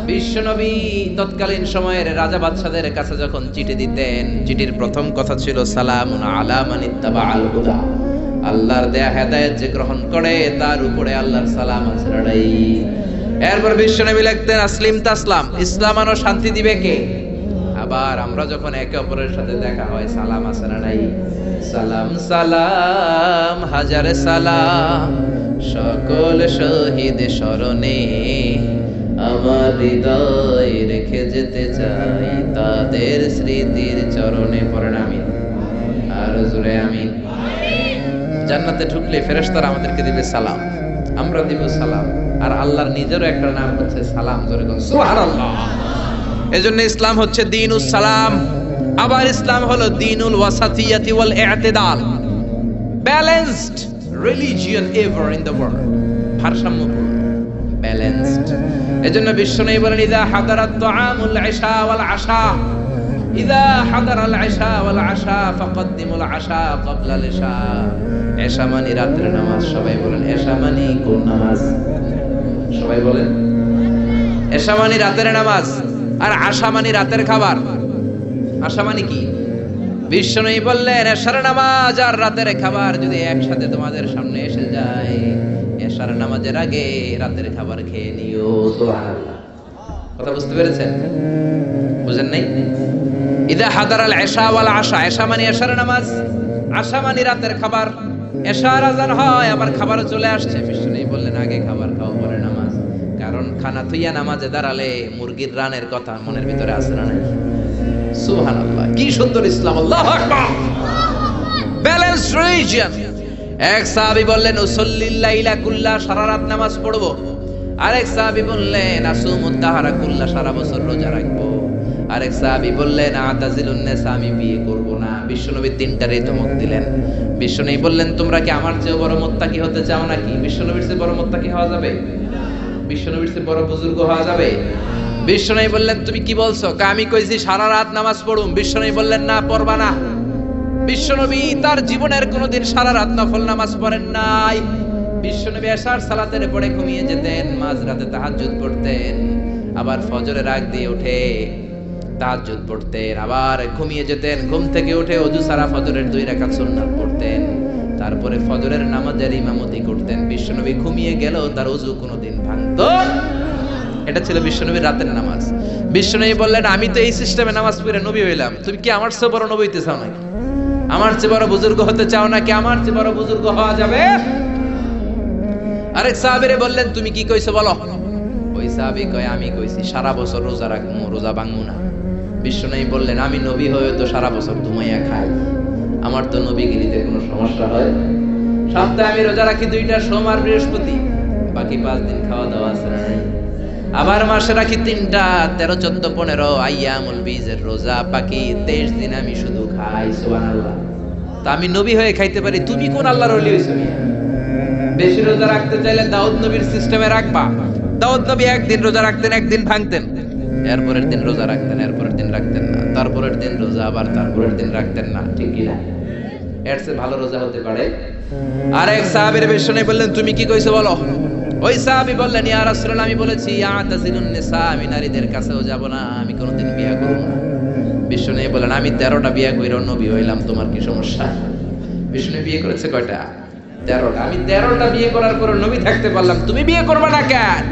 বিশ্বনবী তৎকালীন সময়ের রাজা বাদশাদের কাছে যখন চিঠি দিতেন, চিঠির প্রথম কথা ছিল সালামুন আলা মান ইত্তাবাআল হুদা, আল্লাহর দেয়া হেদায়েত যে গ্রহণ করে তার উপরে আল্লাহর সালাম আছে লড়াই। এরপর বিশ্বনবী লিখতেন আসলিম তাসলাম, ইসলাম আনো শান্তি দিবে কে? আবার আমরা যখন একে অপরের সাথে দেখা হয় সালাম আছে না নাই? সালাম সালাম হাজার সালাম, সকল শহীদ স্মরণে আমার হৃদয় রেখে যেতে চাই তাদের স্মৃতির চরণে। পড়েন আমিন, আর জোরে আমিন। জান্নাতে ঢুকলে ফেরেশতারা আমাদেরকে দিবে সালাম, আমরা দিব সালাম, আর আল্লাহর নিজেরও একটা নাম হচ্ছে সালাম। জোরে বলুন সুবহানাল্লাহ। এজন্য ইসলাম হচ্ছে দ্বীনুস সালাম। আবার ইসলাম হলো দ্বীনুল ওয়াসাতিয়াতি ওয়াল ই'তিদাল, balanced religion ever in the world, ভারসাম্যপূর্ণ, ব্যালেন্সড। এজন্য বিশ্বনবী বলেন ইযা হাদারাত তুআমুল ইশা ওয়াল আশা, ইযা হাদারাল ইশা ওয়াল আশা ফাকদ্দিমুল আশা ক্বাবলাল ইশা। ইশা মানে রাতের নামাজ, সবাই বলেন ইশা মানে কোন নামাজ? সবাই বলেন ইশা মানে রাতের নামাজ, আর আশা মানে রাতের খাবার। আশা মানে কি? বিশ্বনবী বললেন এশার নামাজ আর রাতের খাবার যদি একসাথে তোমাদের সামনে এসে যায়, এশার নামাজের আগে রাতের খাবার খেয়ে নিও। সুবহানাল্লাহ। কথা বুঝতে পেরেছেন? বুঝেন নাই? ইদা হাদারাল ইশা ওয়াল আশা, ইশা মানে এশার নামাজ, আশা মানে রাতের খাবার। এশার আযান হয় আবার খাবারও চলে আসছে, বিশ্বনবী বললেন আগে খাবার খাও পরে নামাজ, কারণ খানা থুইয়া নামাজে দাঁড়ালে মুরগির রানের কথা মনের ভিতরে আসে না? সুবহানাল্লাহ, কি সুন্দর ইসলাম, আল্লাহু আকবার। Balanced religion. এক সাহাবী বললেন উসাল্লিল লাইলা কুল্লা, সারা রাত নামাজ পড়বো। আরেক সাহাবী বললেন আসুমুদ দাহরা কুল্লা, সারা বছর রোজা রাখবো। আরেক সাহাবী বললেন আতাজিলুন নিসা, আমি বিয়ে করব না। বিশ্বনবী তিনটারই ধমক দিলেন। বিশ্বনবী বললেন তোমরা কি আমার চেয়ে বড় মুত্তাকি হতে চাও নাকি? বিশ্বনবীর চেয়ে বড় মুত্তাকি হওয়া যাবে? বিশ্বনবীর চেয়ে বড় বুজুর্গ হওয়া যাবে? বিশ্বনবী বললেন তুমি কি বলছো? আমি কইছি সারা রাত নামাজ পড়ুম। বিশ্বনবী বললেন না, পড়বা না। বিশ্বনবী তার জীবনের কোনোদিন সারা রাত নফল নামাজ পড়েন নাই। বিশ্বনবী এশার সালাতের পরে ঘুমিয়ে যেতেন, মাঝরাতে তাহাজ্জুদ পড়তেন, আবার ফজরের আগ দিয়ে উঠে তাহাজ্জুদ পড়তেন, আবার ঘুমিয়ে যেতেন, ঘুম থেকে উঠে ওযু সারা ফজরের 2 রাকাত সুন্নাত পড়তেন, তারপরে ফজরের নামাজের ইমামতি করতেন। বিশ্বনবী ঘুমিয়ে গেলেও তার ওযু কোনোদিন ভাঙতো। এটা ছিল বিশ্বনবীর রাতের নামাজ। বিশ্বনবী বললেন আমি তো এই সিস্টেমে নামাজ পড়ে নবী হইলাম, তুমি কি আমার চেয়ে বড় নবী হইতে চাও নাকি? আমার চেয়ে বড় বুজুর্গ হতে চাও নাকি? আমার চেয়ে বড় বুজুর্গ হওয়া যাবে? আরেক সাহাবীরে বললেন তুমি কি কইছো বলো। ওই সাহাবী কয় আমি কইছি সারা বছর রোজা রাখবো, রোজা ভাঙবো না। বিশ্বনবী বললেন আমি নবী হয়ে তো সারা বছর ঘুমাইয়া খাই, আমার তো নবীগিরিতে কোনো সমস্যা হয়? সপ্তাহে আমি রোজা রাখি 2টা, সোমবার বৃহস্পতি, বাকি 5 দিন খাওয়া দাওয়া আছে না নাই? আবার মাসে রাখি 3টা, 13, 14, 15 আইয়ামুল বীজের রোজা, বাকি 23 দিন আমি শুধু খাই। সুবহানাল্লাহ। তা আমি নবী হয়ে খাইতে পারি, তুমি কোন আল্লাহর ওলি হইছো? বেশি রোজা রাখতে চাইলে দাউদ নবীর সিস্টেমে রাখবা। দাউদ নবী একদিন রোজা রাখতেন, একদিন ভাঙতেন, এরপরের দিন রোজা রাখতেন, এরপরের দিন রাখতেন না, তারপরের দিন রোজা, আবার তারপরের দিন রাখতেন না, ঠিক কি না? এর চেয়ে ভালো রোজা হতে পারে? আরেক সাহাবীর বিশ্বনবী বললেন তুমি কি কইছো বলো। ওই সাহাবী বললেন ইয়া রাসূলুল্লাহ আমি বলেছি আতাজিলুন নিসা, আমি নারীদের কাছেও যাব না, আমি কোনোদিন বিয়ে করব না। বিশ্বনবী বললেন আমি 13টা বিয়ে কইরা নবী হইলাম, তোমার কি সমস্যা? বিশ্বনবী বিয়ে করেছে কয়টা? 13টা। আমি 13টা বিয়ে করার পর নবী থাকতে পারলাম, তুমি বিয়ে করবে না কেন?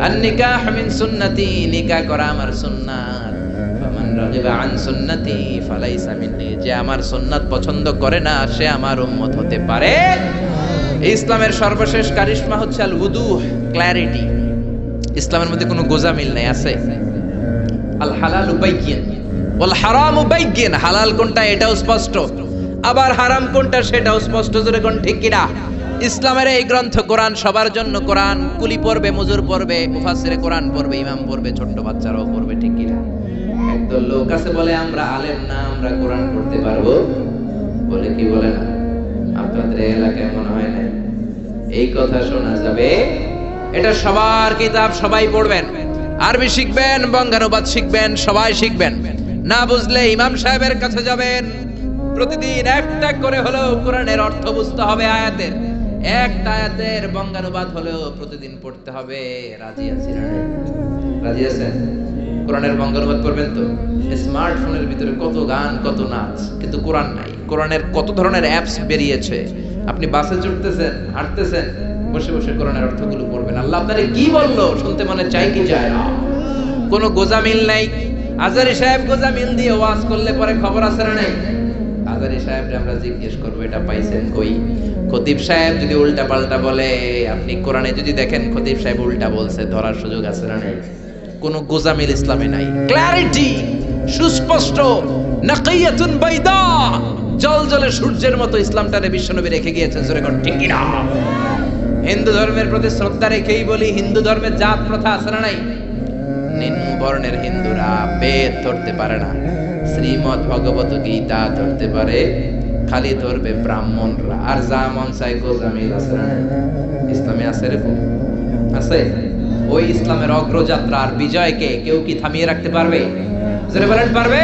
আন নিকাহ মিন সুন্নতি, নিকাহ করা আমার সুন্নাত। ফামান রাগিবা আন সুন্নতি ফালাইসা মিন্নি, যে আমার সুন্নাত পছন্দ করে না সে আমার উম্মত হতে পারে। ইসলামের সর্বশেষ কারিশমা হচ্ছে আল উদুহ, ক্ল্যারিটি। ইসলামের মধ্যে কোনো গোজামিল নাই, আছে? আল হালালু বাইয়িন ওয়াল হারামু বাইয়িন, হালাল কোনটা এটাও স্পষ্ট, আবার হারাম কোনটা সেটাও স্পষ্ট। জোরে কোন ঠিক কিনা? ইসলামের এই গ্রন্থ কোরআন সবার জন্য। কোরআন কুলি পড়বে, মজুর পড়বে, মুফাসসিরে কোরআন পড়বে, ইমাম পড়বে, ছোট্ট বাচ্চারাও পড়বে, ঠিক কিনা? একদল লোক আছে বলে আমরা আলেম না, আমরা কোরআন পড়তে পারবো, বলে কি বলে না? আপনাদের এলাকায় মনে হয় না এই কথা শোনা যাবে? এটা সবার কিতাব, সবাই পড়বেন, আরবি শিখবেন, বঙ্গানুবাদ শিখবেন, সবাই শিখবেন। না বুঝলে ইমাম সাহেবের কাছে যাবেন, প্রতিদিন একটা করে হলেও কোরআনের অর্থ বুঝতে হবে, আয়াতের একটা আয়াতের বঙ্গানুবাদ হলেও প্রতিদিন পড়তে হবে। রাজি আছি না? রাজি আছেন? কোরআনের বঙ্গানুবাদ করবেন তো? স্মার্টফোনের ভিতরে কত গান, কত নাচ, কিন্তু কোরআন নাই। কোরআনের কত ধরনের অ্যাপস বেরিয়েছে, আপনি বাসে চড়তেছেন, হাঁটতেছেন, বসে বসে কোরআনের অর্থগুলো পড়বেন। আল্লাহ আপনারে কি বললো শুনতে মনে চাই কি চায় না? কোনো গোজামিল নাই। আজারি সাহেব গোজামিল দিয়ে ওয়াজ করলে পরে খবর আছে না নাই? আজারি সাহেবরে আমরা জিজ্ঞেস করবো এটা পাইছেন কই? খতিব সাহেব যদি উল্টা পাল্টা বলে, আপনি কোরআনে যদি দেখেন খতিব সাহেব উল্টা বলছে, ধরার সুযোগ আছে না নাই? কোন গোজামিল ইসলামে নাই। ক্ল্যারিটি, সুস্পষ্ট, নাকিয়াতুন বাইদা, জলজলে সূর্যের মতো ইসলামটারে বিশ্বনবী রেখে গিয়েছেন। জোরে কোন ঠিক কিনা? হিন্দু ধর্মের প্রতি শ্রদ্ধা রেখেই বলি, হিন্দু ধর্মের জাত প্রথা আছে না নাই? নিম্ন বর্ণের হিন্দুরা বেদ ধরতে পারে না, শ্রীমদ ভগবত গীতা ধরতে পারে, খালি ধরবে ব্রাহ্মণরা। আর যা মন চাই গোজামিল আছে না? ইসলামে আছে এরকম? আছে? ওই ইসলামের অগ্রযাত্রা আর বিজয়কে কেউ কি থামিয়ে রাখতে পারবে? জোরে বলেন পারবে?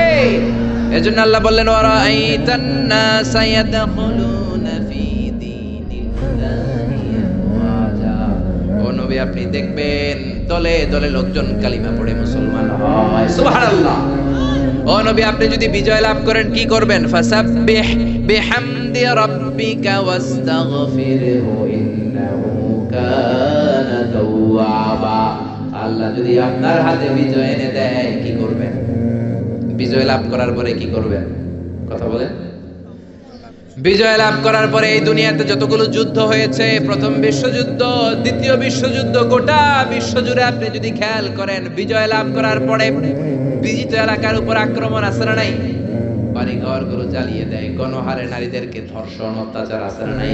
এজন্য আল্লাহ বললেন ওয়ারাআইতান নাসা ইয়াদখুলুনা ফি দীনিল্লাহি আফওয়াজা। ও নবী আপনি দেখবেন দলে দলে লোকজন কালিমা পড়ে মুসলমান হয়। সুবহানাল্লাহ। ও নবী আপনি যদি বিজয় লাভ করেন কি করবেন? ফাসাব্বিহ বিহামদি রাব্বিকা ওয়াস্তাগফিরহু ইন্নাহু কানা তাওয়াবা। আল্লাহ যদি আপনার হাতে বিজয় এনে দেয় কি করবেন? বিজয় লাভ করার পরে কি করবেন? কথা বলেন। বিজয় লাভ করার পরে এই দুনিয়াতে যতগুলো যুদ্ধ হয়েছে, প্রথম বিশ্বযুদ্ধ, দ্বিতীয় বিশ্বযুদ্ধ, গোটা বিশ্বজুড়ে আপনি যদি খেয়াল করেন, বিজয় লাভ করার পরে বিজিত এলাকার উপর আক্রমণ আছে না নাই? বাড়ি ঘরগুলো জ্বালিয়ে দেয়, গণহারে নারীদেরকে ধর্ষণ, অত্যাচার আছে না নাই?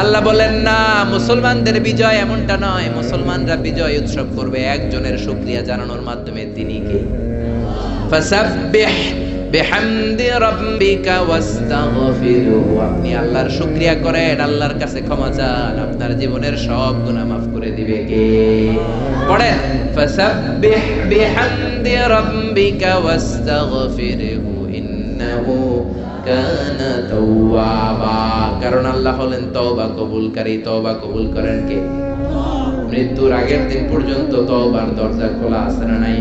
আল্লাহ বলেন না, মুসলমানদের বিজয় এমনটা নয়। মুসলমানরা বিজয় উৎসব করবে একজনের শুকরিয়া জানানোর মাধ্যমে, তিনি কে? ফাসাব্বিহ বিহামদি রাব্বিকা ওয়াস্তাগফিরহু। আপনি আল্লাহর শুকরিয়া করেন, আল্লাহর কাছে ক্ষমা চান, আপনার জীবনের সব গুনাহ মাফ করে দিবে কে? পড়েন ফাসাব্বিহ বিহামদি রাব্বিকা ওয়াস্তাগফিরহু ইন্নাহু কানা তাওয়াবা। কারণ আল্লাহ হলেন তওবা কবুলকারী। তওবা কবুল করেন কে? মৃত্যুর আগের দিন পর্যন্ত তওবার দরজা খোলা আছে না নাই?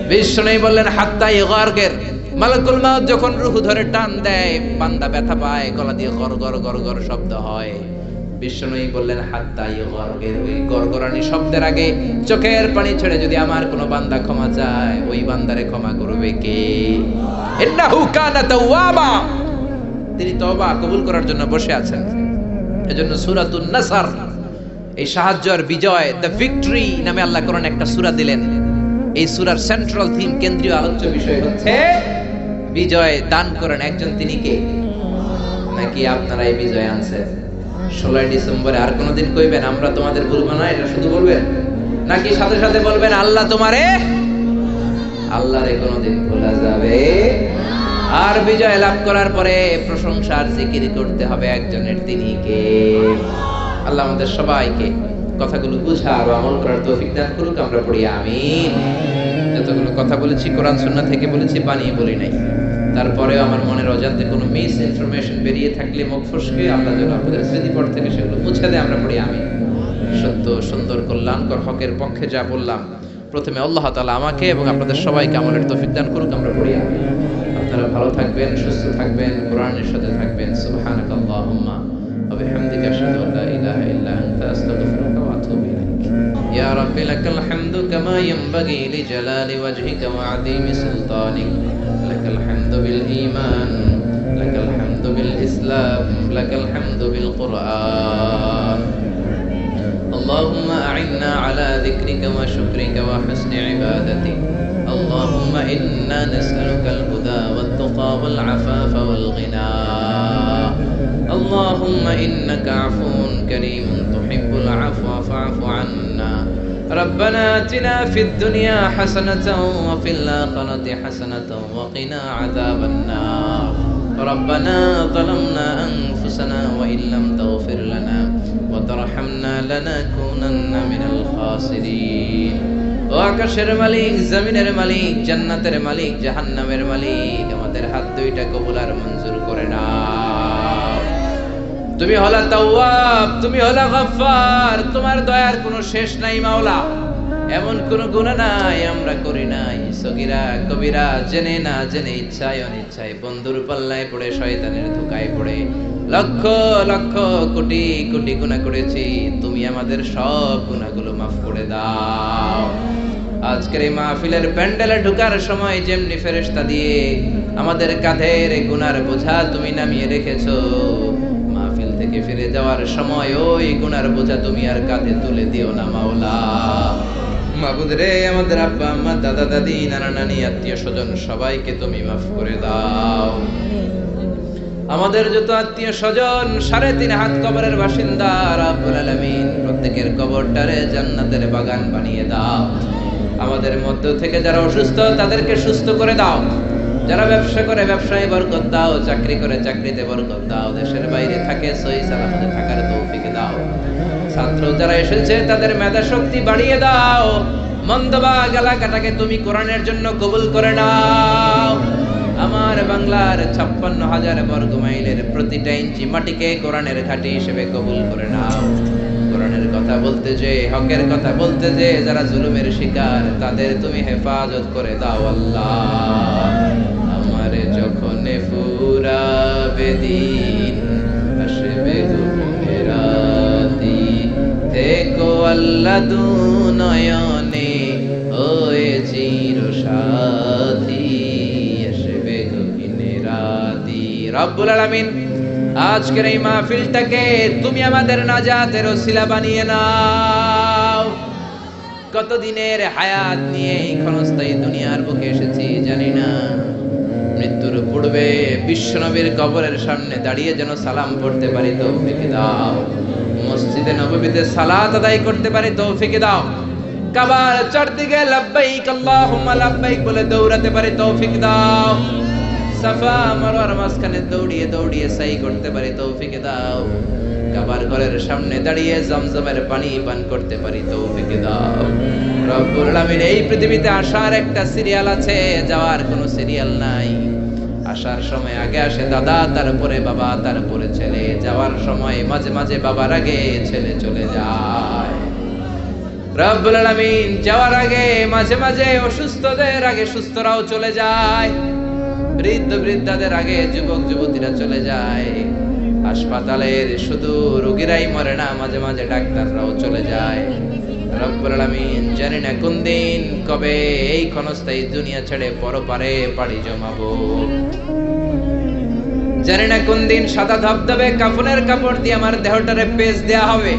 বিশ্বনবী বললেন হাত্তা ইগারগের, মালাকুল মাউত যখন রূহ ধরে টান দেয়, বান্দা ব্যথা পায়, গলা দিয়ে গরগর গরগর শব্দ হয়। বিশ্বনবী বললেন হাত্তা ইগারগের, ওই গরগরানি শব্দের আগে চোখের পানি ছেড়ে যদি আমার কোনো বান্দা ক্ষমা চায়, ওই বান্দারে ক্ষমা করবে কে? ইন্নাহু কানা তাওয়াবা। তিনি তওবা কবুল করার জন্য বসে আছেন। এজন্য সূরাতুন নাসর, এই সাহায্য আর বিজয়, দ্য ভিক্টরি নামে আল্লাহ কোরআন একটা সূরা দিলেন। এই সূরার সেন্ট্রাল থিম, কেন্দ্রীয় আলোচ্য বিষয় হচ্ছে বিজয় দান করেন একজন, তিনি কে? নাকি আপনারা এই বিজয় আনছেন? 16 ডিসেম্বরে আর কোনদিন কইবেন আমরা তোমাদের ভুলবো না, এটা শুধু বলবেন? নাকি সাথে সাথে বলবেন আল্লাহ তোমারে? আল্লাহরে কোনদিন ভোলা যাবে? আর বিজয় লাভ করার পরে প্রশংসার জিকির করতে হবে একজনের, তিনি কে? আল্লাহ আমাদের সবাইকে কথাগুলো বুঝা আর আমল করার তৌফিক দান করুক। আমরা পড়ি আমিন। যতগুলো কথা বলেছি কোরআন সুন্নাহ থেকে বলেছি, বানিয়ে বলি নাই। তারপরেও আমার মনের অজান্তে কোনো মিস ইনফরমেশন বেরিয়ে থাকলে মুখ ফসকে আল্লাহ যেন আমাদের স্মৃতিপট থেকে সেগুলো মুছে দেয়। আমরা পড়ি আমিন। সত্য, সুন্দর, কল্যাণকর, হকের পক্ষে যা বললাম, প্রথমে আল্লাহ তাআলা আমাকে এবং আপনাদের সবাইকে আমলের তৌফিক দান করুক। আমরা পড়ি আমিন। আপনারা ভালো থাকবেন, সুস্থ থাকবেন, কোরআনের সাথে থাকবেন। সুবহানাকাল্লাহুম্মা ওয়া বিহামদিকা আশহাদু আল্লা ইলাহা ইল্লা আনতা আস্তাগফিরুকা ওয়া আতুবু ইলাইক। ইয়া রাব্বি লাকাল হামদু কামা ইয়ানবাগি লিজালালি ওয়াজহিকা ওয়া আযীমি সুলতানিক। লাকাল হামদু বিল ঈমান, লাকাল হামদু বিল ইসলাম, লাকাল হামদু বিল কুরআন। اللهم أعنا على ذكرك وشكرك وحسن عبادتك اللهم إنا نسألك الهدى والتقى والعفاف والغنى اللهم إنك عفو كريم تحب العفو فاعف عنا ربنا آتنا في الدنيا حسنة وفي الآخرة حسنة وقنا عذاب النار ربنا ظلمنا أنفسنا وإن لم تغفر لنا وترحمنا لنكونن من الخاسرين ও আকাশের মালিক, জমিনের মালিক, জান্নাতের মালিক, জাহান্নামের মালিক, আমাদের হাত দুইটা কবুল আর মঞ্জুর করে নাও। তুমি হলা তাওয়াব, তুমি হলা গফফার, তোমার দয়ার কোনো শেষ নাই মাওলা। এমন কোন গুনাহ নাই আমরা করি নাই, সগীরা কবিরা, জেনে না জেনে, ইচ্ছায় অনিচ্ছায়, বন্ধুর পাল্লায় পড়ে, শয়তানের ধোঁকায় পড়ে লক্ষ লক্ষ কোটি কোটি গুনাহ করেছি। তুমি আমাদের সব গুনাহগুলো মাফ করে দাও। আজকের এই মাহফিলের প্যান্ডেলে ঢোকার সময় যেমনি ফেরেশতা দিয়ে আমাদের কাঁধের গুনার বোঝা তুমি নামিয়ে রেখেছো, মাহফিল থেকে ফিরে যাওয়ার সময় ওই গুনার বোঝা তুমি আর কাঁধে তুলে দিও না মাওলা। মাবুদ রে, আমাদের আব্বা আম্মা, দাদা দাদি, নানা নানি, আত্মীয় স্বজন সবাইকে তুমি মাফ করে দাও। আমাদের যত আত্মীয় স্বজন 3.5 হাত কবরের বাসিন্দা রব্বুল আলামিন, প্রত্যেকের কবরটারে জান্নাতের বাগান বানিয়ে দাও। আমাদের মধ্য থেকে যারা অসুস্থ তাদেরকে সুস্থ করে দাও, যারা ব্যবসা করে ব্যবসায় বরকত দাও, চাকরি করে চাকরিতে বরকত দাও, দেশের বাইরে থাকে সহি সালামতে থাকার তৌফিক দাও। ছাত্র যারা এসেছে তাদের মেধা শক্তি বাড়িয়ে দাও। মন্দবা এলাকাটাকে তুমি কোরআনের জন্য কবুল করে নাও। আমার বাংলার 56,000 বর্গ মাইলের প্রতিটা ইঞ্চি মাটিকে কোরআনের ঘাঁটি হিসেবে কবুল করে নাও। কোরআনের কথা বলতে যে, হকের কথা বলতে যে যারা জুলুমের শিকার, তাদের তুমি হেফাজত করে দাও আল্লাহ। আমার যখন ফুরাবে দিন, আসবে রাতি, থেকো আল্লাহ দুনয়নে ওয়ে চির সাথী, আসবে গভীরে রাতি। রব্বুল আলামিন, আজকের এই মাহফিলটাকে তুমি আমাদের নাজাতের ওসিলা বানিয়ে নাও। কতদিনের হায়াত নিয়ে এই ক্ষণস্থায়ী দুনিয়ার বুকে এসেছি জানি না। মৃত্যুর পূর্বে বিশ্বনবীর কবরের সামনে দাঁড়িয়ে যেন সালাম পড়তে পারি তৌফিক দাও। মসজিদে নববীতে সালাত আদায় করতে পারি তৌফিক দাও। কাবার চারদিকে লাব্বাইক আল্লাহুম্মা লাব্বাইক বলে দৌড়াতে পারি তৌফিক দাও। সাফা মারওয়ার মাঝখানে দৌড়িয়ে দৌড়িয়ে সাই করতে পারি তৌফিক দাও। কাবার ঘরের সামনে দাঁড়িয়ে জমজমের পানি পান করতে পারি তৌফিক দাও। রব্বুল আলামিন, এই পৃথিবীতে আসার একটা সিরিয়াল আছে, যাওয়ার কোনো সিরিয়াল নাই। আসার সময় আগে আসে দাদা, তারপরে বাবা, তারপরে ছেলে। যাওয়ার সময় মাঝে মাঝে বাবার আগে ছেলে চলে যায়। রব্বুল আলামিন, যাওয়ার আগে মাঝে মাঝে অসুস্থদের আগে সুস্থরাও চলে যায়, বৃদ্ধ বৃদ্ধাদের আগে যুবক যুবতীরা চলে যায়। হাসপাতালের শুধু রোগীরাই মরে না, মাঝে মাঝে ডাক্তাররাও চলে যায়। রব্বুল আলামিন, জানি না কোন দিন কবে এই ক্ষণস্থায়ী দুনিয়া ছেড়ে পরপারে পাড়ি জমাবো। জানি না কোন দিন সাদা ধবধবে কাফনের কাপড় দিয়ে আমার দেহটারে পেঁচ দেয়া হবে।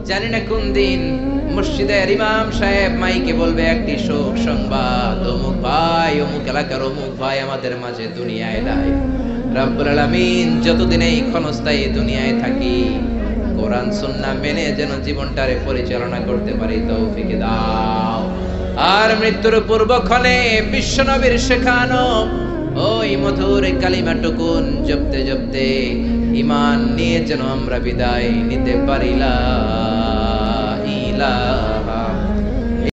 জানি না কোন দিন মসজিদের ইমাম সাহেব মাইকে বলবে একটি শোক সংবাদ, অমুক ভাই, অমুক এলাকার অমুক ভাই আমাদের মাঝে দুনিয়ায় নাই। রব্বুল আলামিন, যতদিন এই ক্ষণস্থায়ী দুনিয়ায় থাকি, কোরআন সুন্নাহ মেনে যেন জীবনটারে পরিচালনা করতে পারি তৌফিক দাও। আর মৃত্যুর পূর্বক্ষণে বিশ্বনবীর শেখানো ওই মধুর কালিমাটুকুন জপতে জপতে ঈমান নিয়ে যেন আমরা বিদায় নিতে পারি। লা ইলাহা